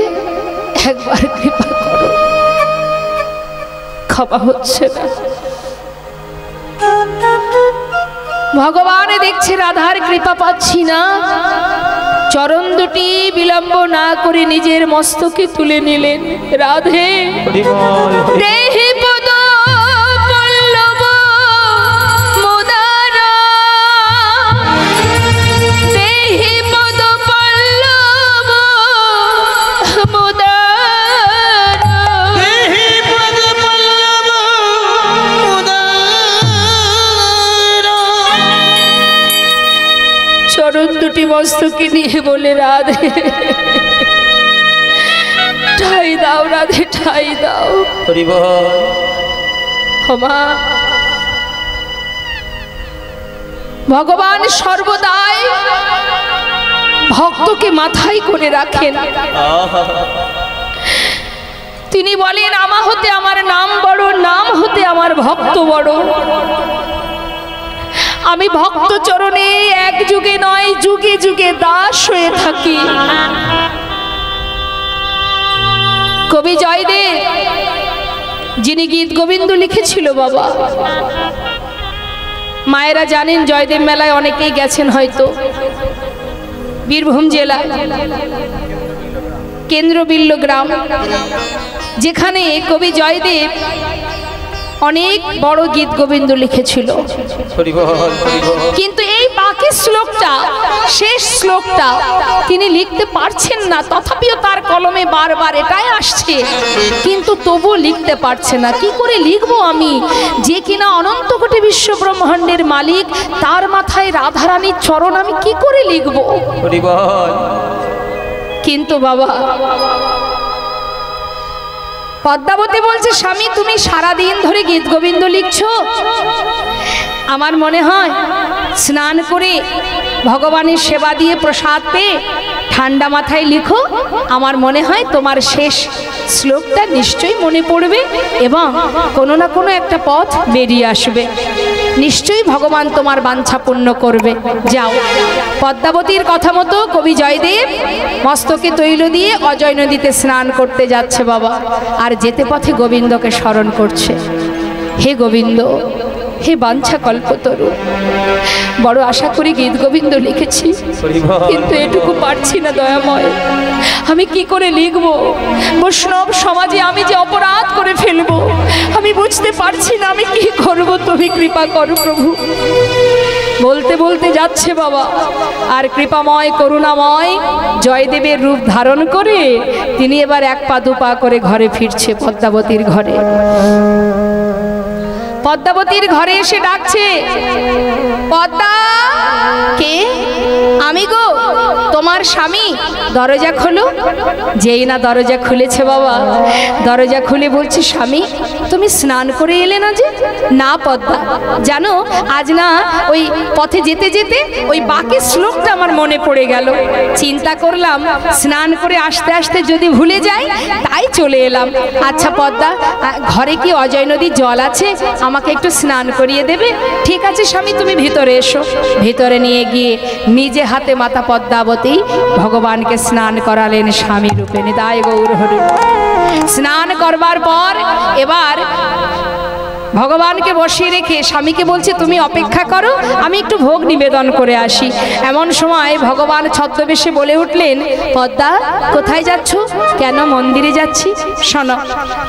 একবার কৃপা করো, ক্ষমা হচ্ছে না। ভগবান দেখছে রাধার কৃপা পাচ্ছি না, চরণ দুটি বিলম্ব না করে নিজের মস্তকে তুলে নিলেন। রাধে দেহি পদ পল্লব মুদারা, দেহি পদ পল্লব মুদারা, চরণ দুটি মস্তকে নিয়ে বলে রাধে ঠাই দাও, রাধে ঠাই দাও। ভগবান সর্বদাই ভক্তকে মাথায় করে রাখেন। তিনি বলেন, আমা হতে আমার নাম বড়, নাম হতে আমার ভক্ত বড়। আমি ভক্ত চরণে এক যুগে নয় যুগে যুগে দাস হয়ে থাকি। কবি জয়দেব যিনি গীত গোবিন্দ লিখেছিল বাবা, মায়েরা জানেন জয়দেব মেলায় অনেকেই গেছেন হয়তো। বীরভূম জেলা কেন্দ্রবিল্ল গ্রাম, যেখানে কবি জয়দেব অনেক বড় গীত গোবিন্দ লিখেছিল, কিন্তু এই বাকি শ্লোকটা, শেষ শ্লোকটা তিনি লিখতে পারছেন না। তথাপিও তার কলমে বারবার এটাই আসছে, কিন্তু তবুও লিখতে পারছে না। কি করে লিখবো আমি, যে কিনা অনন্ত কোটি বিশ্ব ব্রহ্মাণ্ডের মালিক, তার মাথায় রাধারানীর চরণ, আমি কি করে লিখবো? কিন্তু বাবা পদ্মাবতী বলছে, স্বামী তুমি সারা দিন ধরে গীত গোবিন্দ লিখছো, আমার মনে হয় স্নান করে ভগবানের সেবা দিয়ে প্রসাদ পেয়ে ঠান্ডা মাথায় লিখো, আমার মনে হয় তোমার শেষ শ্লোকটা নিশ্চয়ই মনে পড়বে এবং কোনো না কোনো একটা পথ বেরিয়ে আসবে, নিশ্চয়ই ভগবান তোমার বাঞ্ছা পূর্ণ করবে। যাও। পদ্মাবতীর কথা মতো কবি জয়দেব মস্তকে তৈল দিয়ে অজয় নদীতে স্নান করতে যাচ্ছে বাবা, আর যেতে পথে গোবিন্দকে স্মরণ করছে। হে গোবিন্দ, হে বাঞ্ছা কল্পতরু, বড় আশা করি গীত গোবিন্দ লিখেছি, কিন্তু এটুকু পারছি না দয়াময়। আমি কি করে লিখব? বৈষ্ণব সমাজে আমি যে অপরাধ করে ফেলবো আমি বুঝতে পারছি না, আমি কি করব? তুমি কৃপা করো প্রভু। বলতে বলতে যাচ্ছে বাবা, আর কৃপাময় করুণাময় জয়দেবের রূপ ধারণ করে তিনি এবার এক পা দু পা করে ঘরে ফিরছে, পদ্মাবতীর ঘরে। পদ্মাবতীর ঘরে এসে ডাকছে, পদ্মা। কে? আমি গো, তোমার স্বামী। দরজা খোলো। যেই না দরজা খুলেছে বাবা, দরজা খুলে বলছে, স্বামী তুমি স্নান করে এলে না যে? না পদ্মা, জানো আজ না ওই পথে যেতে যেতে ওই বাকি শ্লোকটা আমার মনে পড়ে গেল। চিন্তা করলাম স্নান করে আসতে আসতে যদি ভুলে যাই, তাই চলে এলাম। আচ্ছা পদ্মা, ঘরে কি অজয় নদীর জল আছে? আমাকে একটু স্নান করিয়ে দেবে? ঠিক আছে স্বামী, তুমি ভিতরে এসো। ভিতরে নিয়ে গিয়ে নিজে হাতে মাতা পদ্মাবতী ভগবানকে স্নান করালেন স্বামী রূপে। নিতাই গৌর হরি। স্নান করবার পর এবার ভগবানকে বসিয়ে রেখে স্বামীকে বলছে, তুমি অপেক্ষা করো, আমি একটু ভোগ নিবেদন করে আসি। এমন সময় ভগবান ছদ্মবেশে বলে উঠলেন, পদ্মা কোথায় যাচ্ছ? কেন? মন্দিরে যাচ্ছি। শোনো,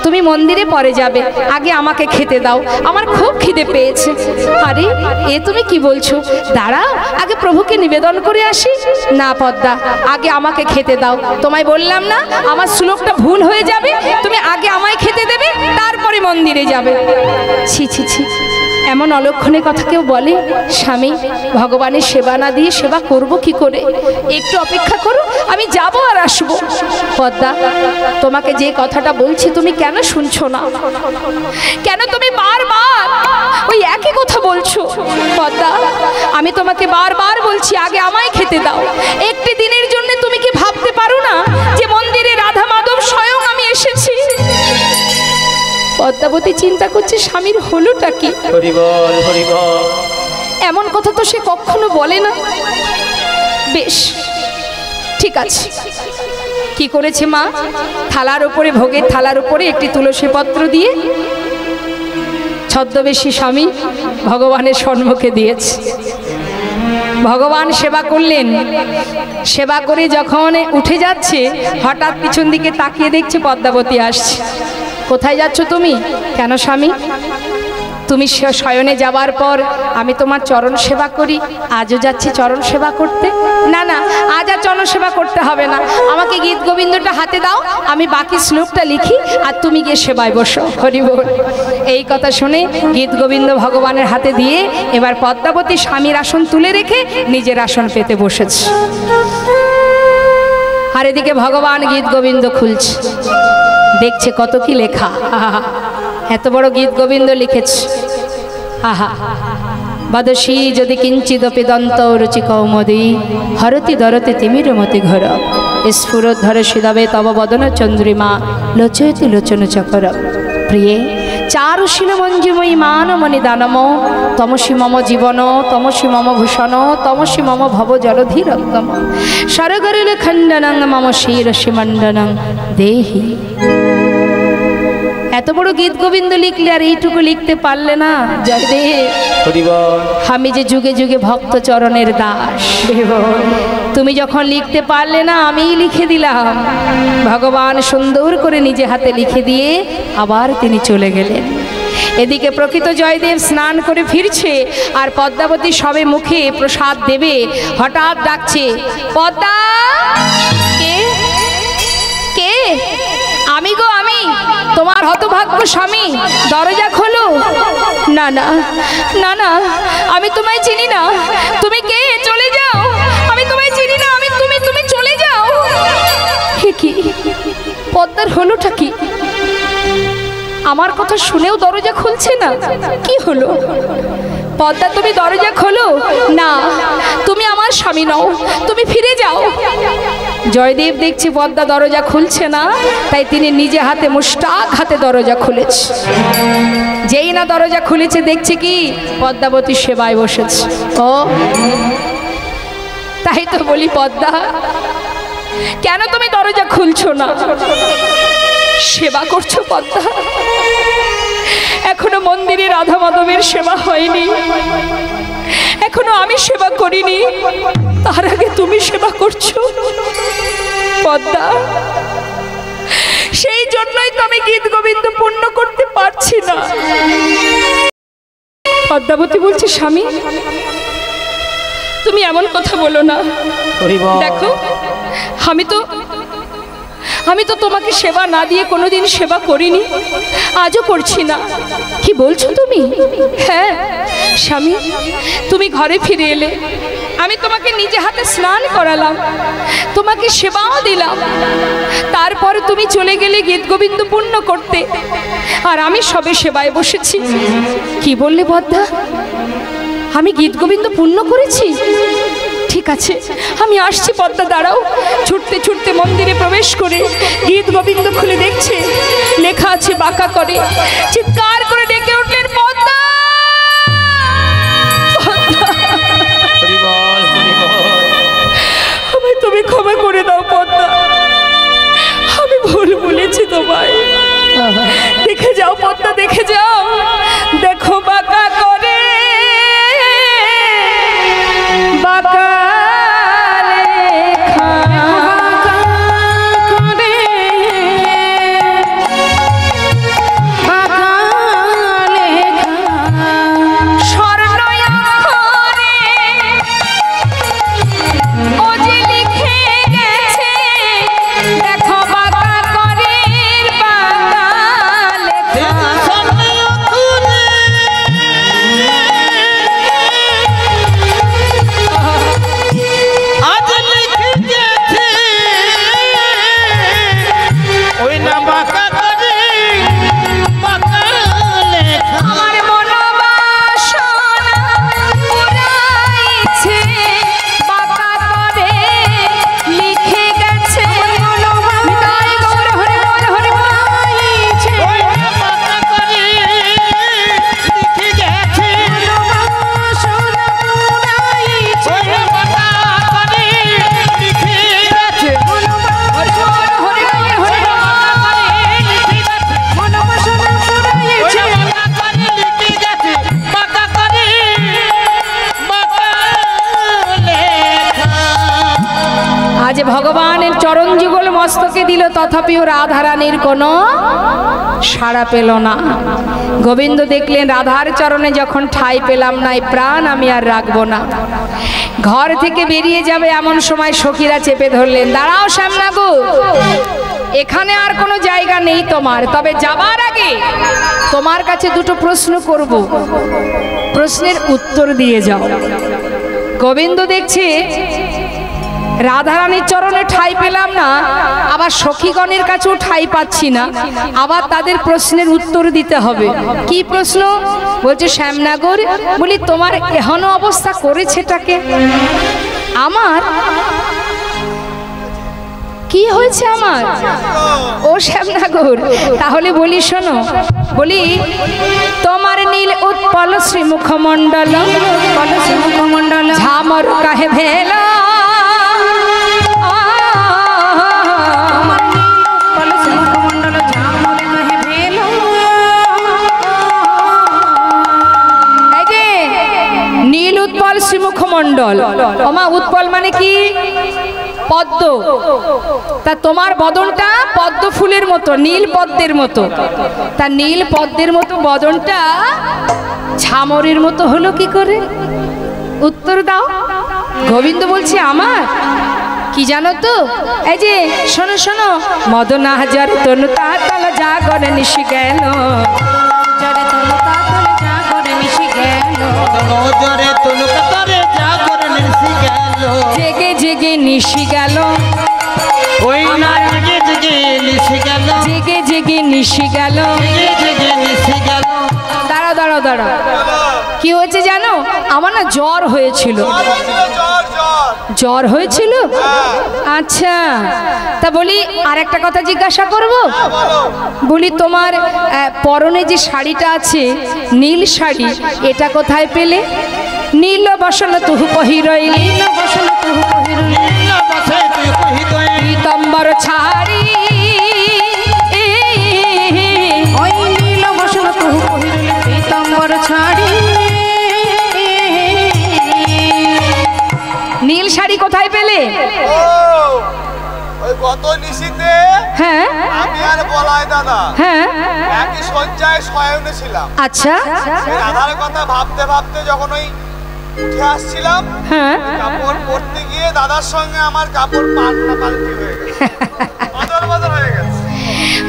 তুমি মন্দিরে পরে যাবে, আগে আমাকে খেতে দাও, আমার খুব খিদে পেয়েছে। আরে এ তুমি কি বলছো? দাঁড়াও, আগে প্রভুকে নিবেদন করে আসি। না পদ্মা, আগে আমাকে খেতে দাও। তোমায় বললাম না আমার শ্লোকটা ভুল হয়ে যাবে, তুমি আগে আমায় খেতে দেবে, তারপরে মন্দিরে যাবে। ছি ছি ছি, এমন অলক্ষণের কথা কেউ বলে? স্বামী, ভগবানের সেবা না দিয়ে সেবা করব কি করে? একটু অপেক্ষা করো, আমি যাব আর আসবো। পদ্মা, তোমাকে যে কথাটা বলছি তুমি কেন শুনছো না? কেন তুমি বারবার ওই একই কথা বলছো? পদ্মা, আমি তোমাকে বারবার বলছি আগে আমায় খেতে দাও। একটি দিনের জন্য তুমি কি ভাবতে পারো না যে মন্দিরে রাধা মাধব স্বয়ং আমি এসেছি? পদ্মাবতী চিন্তা করছে স্বামীর হলোটা কি? এমন কথা তো সে কখনো বলে না। বেশ ঠিক আছে, কি করেছে মা? থালার উপরে, ভোগের থালার উপরে একটি তুলসী পত্র দিয়ে ছদ্মবেশী স্বামী ভগবানের সম্মুখে দিয়েছে। ভগবান সেবা করলেন। সেবা করে যখন উঠে যাচ্ছে, হঠাৎ পিছন দিকে তাকিয়ে দেখছে পদ্মাবতী আসছে। কোথায় যাচ্ছ তুমি? কেন স্বামী? তুমি শয়নে যাবার পর আমি তোমার চরণ সেবা করি, আজও যাচ্ছি চরণ সেবা করতে। না না, আজ আর চরণ সেবা করতে হবে না, আমাকে গীত গোবিন্দটা হাতে দাও, আমি বাকি শ্লোকটা লিখি আর তুমি গিয়ে সেবায় বসো। হরি বল। এই কথা শুনে গীত গোবিন্দ ভগবানের হাতে দিয়ে এবার পদ্মাবতী স্বামীর আসন তুলে রেখে নিজের আসন পেতে বসেছে। আর এদিকে ভগবান গীত গোবিন্দ খুলছে, দেখছে কত কি লেখা। এত বড় গীত গোবিন্দ লিখেছে। আহা, বদশী যদি কিঞ্চিদপি দন্ত রুচি কৌমদী হরতি দরতি তিমির মতি ঘর স্ফুরোদ্ধর শিদবে তব বদন চন্দ্রিমা লোচয়তি লোচন চকর। প্রিয়ে চারুশীল মঞ্জুময়ী মানমণি দানম তমসী মম জীবন তমসী মম ভূষণ তমসী মম ভব জলধিরঙ্গম সরগরিল খণ্ডনং মম শিরসি মণ্ডনং দেহি। এত বড় গীত গোবিন্দ লিখলে আর এইটুকু লিখতে পারলে না? জয়দেব, আমি যে যুগে যুগে ভক্ত চরণের দাস, তুমি যখন লিখতে পারলে না আমিই লিখে দিলাম। ভগবান সুন্দর করে নিজে হাতে লিখে দিয়ে আবার তিনি চলে গেলেন। এদিকে প্রকৃত জয়দেব স্নান করে ফিরছে আর পদ্মাবতী সবে মুখে প্রসাদ দেবে, হঠাৎ ডাকছে, পদ্মা। কে? কে? আমি গো, আমি তোমার হতভাগ্য স্বামী, দরজা খোলো। না না না না, আমি তোমায় চিনি না, তুমি কে? চলে যাও, আমি তোমায় চিনি না, আমি তুমি তুমি চলে যাও। কি পদ্মার হলোটা কি? আমার কথা শুনেও দরজা খুলছে না, কি হলো? পদ্মা তুমি দরজা খোলো। না, তুমি আমার স্বামী নও, তুমি ফিরে যাও। জয়দেব দেখছি পদ্মা দরজা খুলছে না, তাই তিনি নিজে হাতে মুষ্টাক হাতে দরজা খুলেছে। যেই না দরজা খুলেছে দেখছে কি পদ্মাবতী সেবায় বসেছে। ও তাই তো বলি পদ্মা, কেন তুমি দরজা খুলছো না? সেবা করছো পদ্মা, এখনো মন্দিরে রাধা মাধবের সেবা হয়নি, এখনো আমি সেবা করিনি, তার আগে তুমি সেবা করছো পদ্মা। সেই জন্যই তো আমি গীত গোবিন্দ পূর্ণ করতে পারছি না। পদ্মাবতী বলছে, স্বামী তুমি এমন কথা বলো না। দেখো আমি তো তোমাকে সেবা না দিয়ে কোনোদিন সেবা করিনি, আজও করছি না। কি বলছো তুমি? হ্যাঁ স্বামী, তুমি ঘরে ফিরে এলে, আমি তোমাকে নিজে হাতে স্নান করালাম, তোমাকে সেবাও দিলাম, তারপর তুমি চলে গেলে গীত গোবিন্দ পূর্ণ করতে, আর আমি সবে সেবায় বসেছি। কি বললে পদ্মা? আমি গীত গোবিন্দ পূর্ণ করেছি? ঠিক আছে, আমি আসছি পদ্মা, দাঁড়াও। ছুটতে ছুটতে মন্দিরে প্রবেশ করে গীত গোবিন্দ খুলে দেখছে লেখা আছে বাঁকা করে। চিৎকার করে ডেকে উঠলেন, পদ্মা আমায় তুমি ক্ষমা করে দাও পদ্মা, আমি ভুল বলেছি তোমায়। দেখে যাও পদ্মা, দেখে যাও, দেখো বাঁকা করে বাঁকা ভগবানের চরণ যুগল মস্তকে দিল, তথাপিও রাধারানীর কোনো সাড়া পেল না। গোবিন্দ দেখলেন রাধার চরণে যখন ঠাঁই পেলাম না, এই প্রাণ আমি আর রাখবো না। ঘর থেকে বেরিয়ে যাবে এমন সময় সখীরা চেপে ধরলেন, দাঁড়াও শ্যামনাগু, এখানে আর কোনো জায়গা নেই তোমার, তবে যাবার আগে তোমার কাছে দুটো প্রশ্ন করব, প্রশ্নের উত্তর দিয়ে যাও। গোবিন্দ দেখছে রাধারানীর চরণে ঠাঁই পেলাম না, আবার সখীগণের কাছেও ঠাঁই পাচ্ছি না, আবার তাদের প্রশ্নের উত্তর দিতে হবে। কি প্রশ্ন? বলছে, শ্যামনাগর, বলি তোমার এহেন অবস্থা করেছেটাকে? আমার কি হয়েছে আমার? ও শ্যামনাগর, তাহলে বলি শোনো, বলি তোমার নীল উৎপল শ্রীমুখমণ্ডল ঝামর কাহে ভেলা, নীল উৎপল শ্রীমুখমণ্ডল। ওমা, উৎপল মানে কি? পদ্ম। তা তোমার বদনটা পদ্ম ফুলের মতো, নীল পদ্মের মতো। তা নীল পদ্মের মতো বদনটা ঝামরের মতো হলো কি করে? উত্তর দাও। গোবিন্দ বলছে, আমার কি জানো তো? এই যে শোনো শোনো, মদনা হাজার তনু তাতল জাগর নিশি গেল, জরে তনু তাতল জাগর নিশি গেল, জরে তনু তাতল জাগর নিশি গেল, জেগে জেগে নিশি গেল, ওই না জেগে জেগে নিশি গেল, জেগে জেগে নিশি গেল, জেগে জেগে নিশি গেল। দাঁড়াও দাঁড়াও দাঁড়াও, কি হয়েছে জানো? আমার না জ্বর হয়েছিল। জ্বর হয়েছিল? আচ্ছা, তা বলি আর একটা কথা জিজ্ঞাসা করব। বলি তোমার পরনে যে শাড়িটা আছে, নীল শাড়ি, এটা কোথায় পেলে? নীল বসন তুহু কহিরই, নীল বসন তুহু কহিরই, পীতম্বর ছাড়ি, ওই নীল বসন তুহু শাড়ি। নীল শাড়ি কোথায় পেলে? ওই গত নিশীতে হ্যাঁ আমি আর বলাই দাদা হ্যাঁ একই শয্যায় শয়নে ছিলাম। আচ্ছা সেই রাধার কথা ভাবতে ভাবতে যখন ওই উঠে আসছিলাম, হ্যাঁ কাপড় পরতে গিয়ে দাদার সঙ্গে আমার কাপড় পাল্টা পাল্টি হয়ে গেছে, বদল বদল হয়ে গেছে।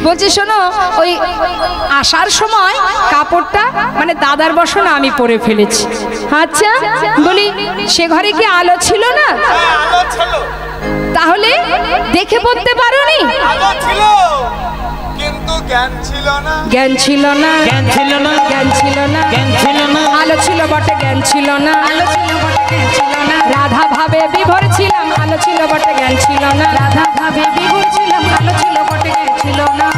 বলছি শোনো, ওই আসার সময় কাপড়টা মানে দাদার বসনা আমি পরে ফেলেছি। আচ্ছা বলি সে ঘরে কি আলো ছিল না? হ্যাঁ, আলো ছিল। তাহলে দেখে পড়তে পারোনি? আলো ছিল কিন্তু জ্ঞান ছিল না। জ্ঞান ছিল না, জ্ঞান ছিল না, জ্ঞান ছিল না, জ্ঞান ছিল না। আলো ছিল বটে জ্ঞান ছিল না, আলো ছিল বটে জ্ঞান ছিল না। রাধা ভাবে বিভোর ছিলাম, আলো ছিল বটে জ্ঞান ছিল না। রাধা ভাবে বিভোর ছিলাম, আলো ছিল বটে জ্ঞান ছিল না।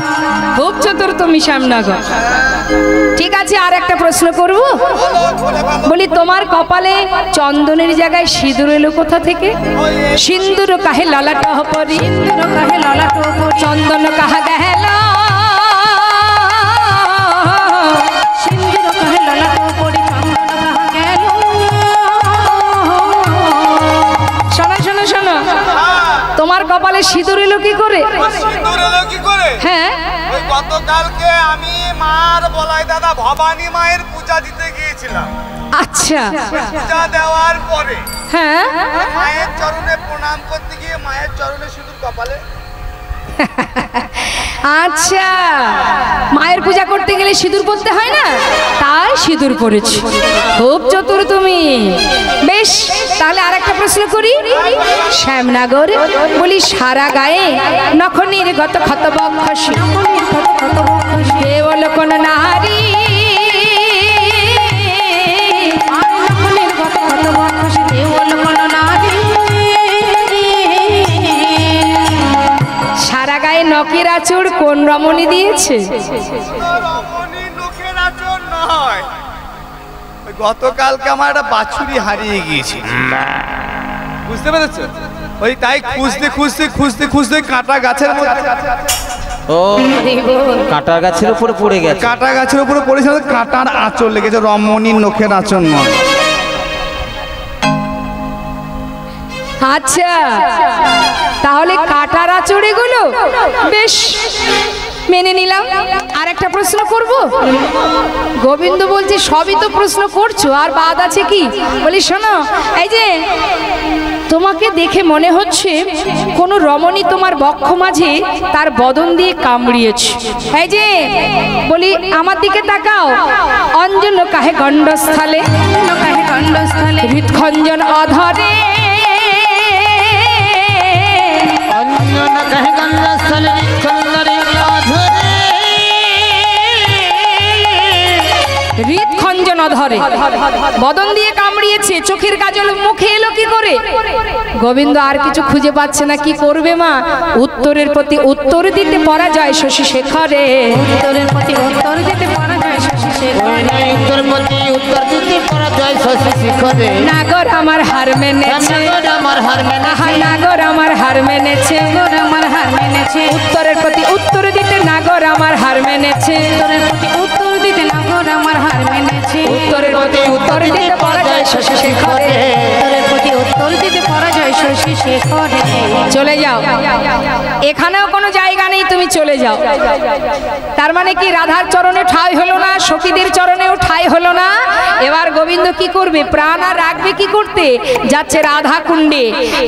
খুব চতুর তুমি শ্যামনগর। ঠিক আছে, আর একটা প্রশ্ন করব। বলি তোমার কপালে চন্দনের জায়গায় সিঁদুর এলো কোথা থেকে? সিন্দুর কাহে ললাট পরি, সিন্দুর কাহে ললাট পরি, চন্দন কাহা গেল, সিন্দুর কাহে ললাট পরি, চন্দন কাহা গেল। শোনো শোনো শোনো, তোমার কপালে সিঁদুর এলো কি করে? সিঁদুর এলো কি করে? হ্যাঁ ওই গতকালকে আমি মার বলাই দাদা ভবানী মায়ের পূজা দিতে গিয়েছিলাম। আচ্ছা পূজা দেওয়ার পরে হ্যাঁ মায়ের চরণে প্রণাম করতে গিয়ে মায়ের চরণে সিঁদুর কপালে। আচ্ছা, মায়ের পূজা করতে গেলে সিঁদুর পরতে হয় না, তাই সিঁদুর পরেছি। খুব চতুর তুমি। বেশ, তাহলে আর একটা প্রশ্ন করি। শ্যামনগর বলি সারা গায়ে নখ নির্গত ক্ষত বক্ষসী, কেবল কোন নারী নির্গত ক্ষত বক্ষসী, কেবল কোন নারী। সারা গায়ে নখের আঁচড় কোন রমণী দিয়েছে? রমণী নখের আঁচড় নয়, ওই গতকালকে আমার একটা বাছুরি হারিয়ে গিয়েছে, বুঝতে পেরেছো? ওই তাই খুঁজতে খুঁজতে খুঁজতে খুঁজতে কাঁটা গাছের মধ্যে, ও কাঁটার গাছের উপরে পড়ে গেছে। কাঁটা গাছের উপরে পড়েছে, কাঁটার আঁচড় লেগেছে, রমণীর নখের আঁচড় নয়। আচ্ছা, তাহলে কাটার আঁচড় এগুলো বেশ মেনে নিলাম। আর একটা প্রশ্ন করব। গোবিন্দ বলছে সবই তো প্রশ্ন করছো, আর বাদ আছে কি? বলি শোনো, এই যে তোমাকে দেখে মনে হচ্ছে কোন রমণী তোমার বক্ষ মাঝে তার বদন দিয়ে কামড়িয়েছে। এই যে বলি আমার দিকে তাকাও। অঞ্জন কাহে গণ্ডস্থলে, কাহে গণ্ডস্থলে, হৃৎখঞ্জন অধরে, অঞ্জন কাহে গণ্ডস্থলে, হৃৎখঞ্জনে অধরে, হৃৎখঞ্জন অধরে, বদন দিয়ে কামড়িয়েছে, চোখের কাজল মুখে এলো কি করে? গোবিন্দ আর কিছু খুঁজে পাচ্ছে না, কি করবে মা? উত্তরের প্রতি উত্তর দিতে পরাজয় শশী শেখরে, উত্তরের প্রতি উত্তর দিতে পরাজয় শশী শেখরে, উত্তর প্রতি উত্তর দিতে পরাজয় শশী শেখরে। নাগর আমার হার মেনেছে, নাগর আমার হার মেনেছে, নাগর আমার হার মেনেছে, আমার হার মেনেছে, উত্তরের প্রতি উত্তর দিতে নাগর আমার হার মেনেছে, উত্তরের প্রতি উত্তর দিতে নাগর আমার হার মেনেছে, উত্তরের প্রতি উত্তর দিতে পরাজয় শশী শেখরে, উত্তরের প্রতি উত্তর দিতে পরাজয় শশী শেখরে। চলে যাও, এখানেও কোনো জায়গা নেই, তুমি চলে যাও। তার মানে কি রাধার চরণে ঠাঁই হলো না, সখীদের চরণেও ঠাঁই হলো না। এবার গোবিন্দ কি করবে? প্রাণ আর রাখবে কি করতে? যাচ্ছে রাধা কুণ্ডে।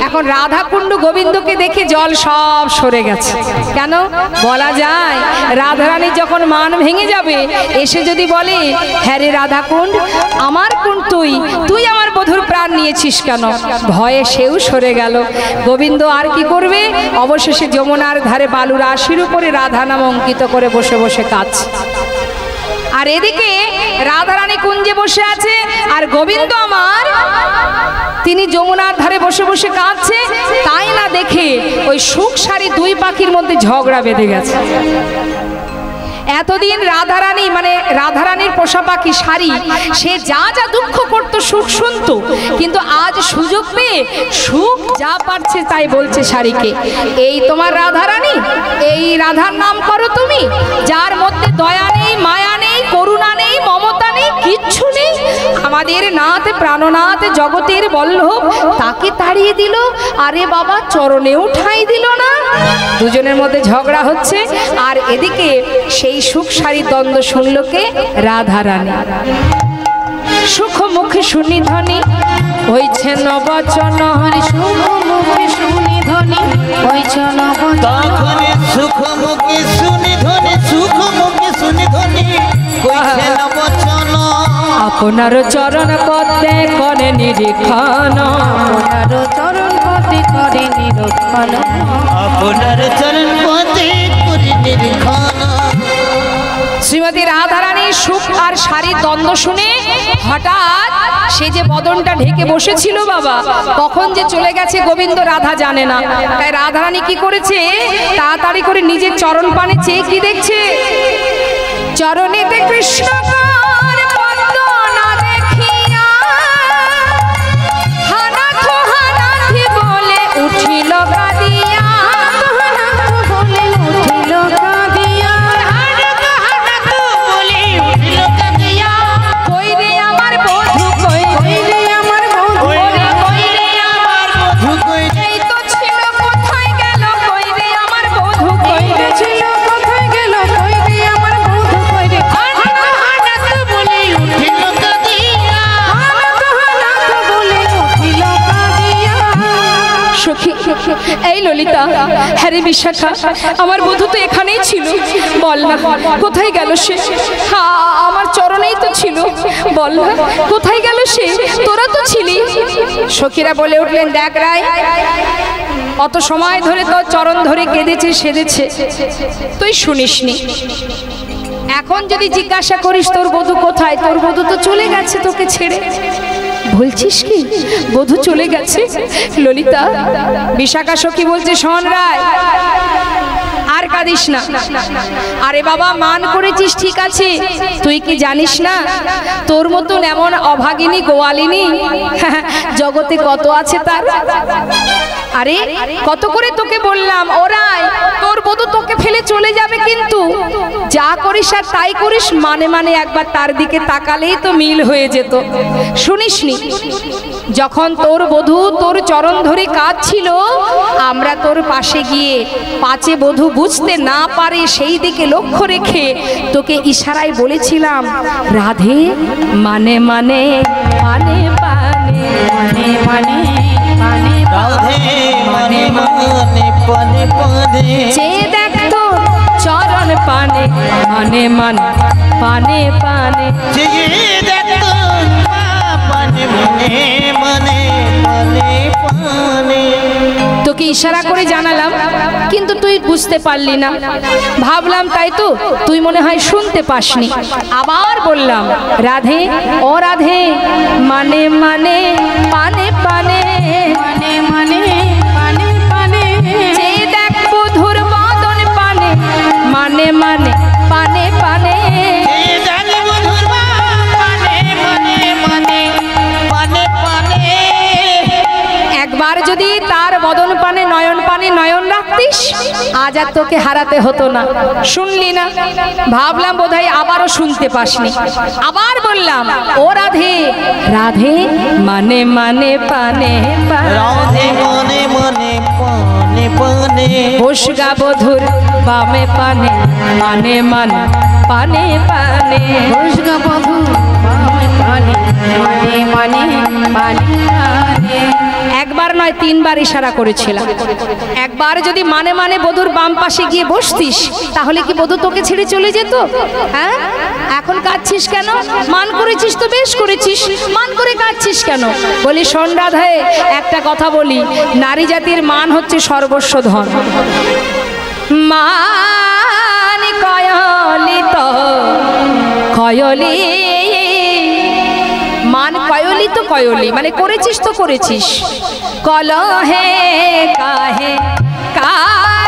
এখন রাধা কুণ্ড গোবিন্দকে দেখে জল সব সরে গেছে। কেন বলা যায়? রাধারানী যখন মান ভেঙে যাবে, এসে যদি বলে হ্যাঁ রে রাধা কুণ্ড, আমার কুণ্ড তুই, তুই আমার বধুর প্রাণ নিয়েছিস কেন? ভয়ে সেও সরে গেল। গোবিন্দ আর কি করবে? অবশেষে যমুনার ধারে বালুর আশির উপরে রাধা নাম অঙ্কিত করে বসে বসে কাঁদছে। আর এদিকে রাধারানী কুঞ্জে বসে আছে, আর গোবিন্দ আমার তিনি যমুনার ধারে বসে বসে কাঁদছে। তাই না দেখে ওই সুখ সারি দুই পাখির মধ্যে ঝগড়া বেঁধে গেছে। এতদিন রাধারানী মানে রাধারানীর পোষা পাখি শাড়ি, সে যা যা দুঃখ করত সুখ শুনতো, কিন্তু আজ সুযোগ পেয়ে সুখ যা পারছে তাই বলছে শাড়িকে, এই তোমার রাধারানী, এই রাধার নাম করো তুমি, যার মধ্যে দয়া নেই, মায়া নেই, করুণা নেই, মমতা নেই, কিচ্ছু নেই, আমাদের নাথ প্রাণনাথ জগতের বল্লভ তাকে তাড়িয়ে দিল, আরে বাবা চরণেও ঠাঁই দিল না। দুজনের মধ্যে ঝগড়া হচ্ছে, আর এদিকে সেই সুখ সারি দ্বন্দ্ব শুনল কে? রাধারানী। সুখ মুখে শুনি ধ্বনি হইছে নবচন, সুখ মুখে শুনি ধ্বনি হইছে নবচন, তখন সুখ মুখে শুনি ধ্বনি, সুখ মুখে শুনি ধ্বনি কইছে নবচন। আপনার চরণ পদ্মে করে নিরীক্ষণ, আপনার চরণ পদে করে নিরীক্ষণ, আপনার চরণ পদে করি নিরীক্ষণ। শ্রীমতী রাধারানী সুখ আর শাড়ির দ্বন্দ্ব শুনে হঠাৎ সে যে বদনটা ঢেকে বসেছিল বাবা, কখন যে চলে গেছে গোবিন্দ রাধা জানে না। তাই রাধারানী কি করেছে, তাড়াতাড়ি করে নিজের চরণ পানে চেয়ে কি দেখছে, চরণেতে কৃষ্ণ উঠিল কাঁদিয়া, এই ললিতা, হ্যারে বিশাখা, আমার বধূ তো এখানেই ছিল, বল না কোথায় গেল সে? আমার চরণেই তো ছিল, বল না কোথায় গেল সে? তোরা তো ছিলি। সখীরা বলে উঠলেন, দেখ রায়, অত সময় ধরে তোর চরণ ধরে কেঁদেছে সেদেছে, তুই শুনিসনি। এখন যদি জিজ্ঞাসা করিস তোর বধূ কোথায়, তোর বধূ তো চলে গেছে তোকে ছেড়ে। বলছিস কি বধূ চলে গেছে? ললিতা, বিশাখা সখী বলছে, শোন রায়, আর কাঁদিস না। আরে বাবা, মান করেছিস ঠিক আছে, তুই কি জানিস না তোর মতন এমন অভাগিনী গোয়ালিনী জগতে কত আছে তার? আরে কত করে তোকে বললাম, ওরাই তোর বধূ তোকে ফেলে চলে যাবে, কিন্তু যা করিস আর তাই করিস, মানে মানে একবার তার দিকে তাকালেই তো মিল হয়ে যেত। শুনিসনি, যখন তোর বধূ তোর চরণ ধরে কাঁদছিল, আমরা তোর পাশে গিয়ে পাছে বধূ বুঝতে না পারে সেই দিকে লক্ষ্য রেখে তোকে ইশারায় বলেছিলাম, রাধে মানে মানে মানে মানে মানে মানে রাধে মানে মানে পদে পদে, যে দেখতো চরণ পানে মানে মানে পানে পানে, যে দেখতো পানে মানে মানে পানে পানে। তোকে ইশারা করে জানালাম, কিন্তু তুই বুঝতে পারলি না। ভাবলাম তাই তো তুই মনে হয় শুনতে পাসনি। আবার বললাম, রাধে ও রাধে মানে মানে পানে পানে মানে মানে পানে পানে, যে দেখ বধুর বদন পানে মানে মানে পানে পানে, একবার যদি তার বদন পানে নয়ন পানে নয়ন রাখতিস, আজ আর তোকে হারাতে হতো না। শুনলি না, ভাবলাম বোধহয় আবারও শুনতে পাসনি। আবার বললাম, ও রাধে রাধে মানে মানে পানে রাধে মনে মনে পানে পানে, বসগা বধুর বামে পানে মানে মানে পানে পানে, বসগা বধূ বামে পানে মানে মানে পানে পানে। একবার নয় তিনবার ইশারা করেছিলাম। একবার যদি মানে মানে বধুর বাম পাশে গিয়ে বসতিস, তাহলে কি বধূ তোকে ছেড়ে চলে যেত? হ্যাঁ, এখন কাঁদছিস কেন? মান করেছিস তো বেশ করেছিস, মান করে কাঁদছিস কেন? বলি শোন রাধে, একটা কথা বলি, নারী জাতির মান হচ্ছে সর্বস্ব ধন। মান কয়লি তো কয়লি, মান কয়লি তো কয়লি, মানে করেছিস তো করেছিস। কলহে কাহে কার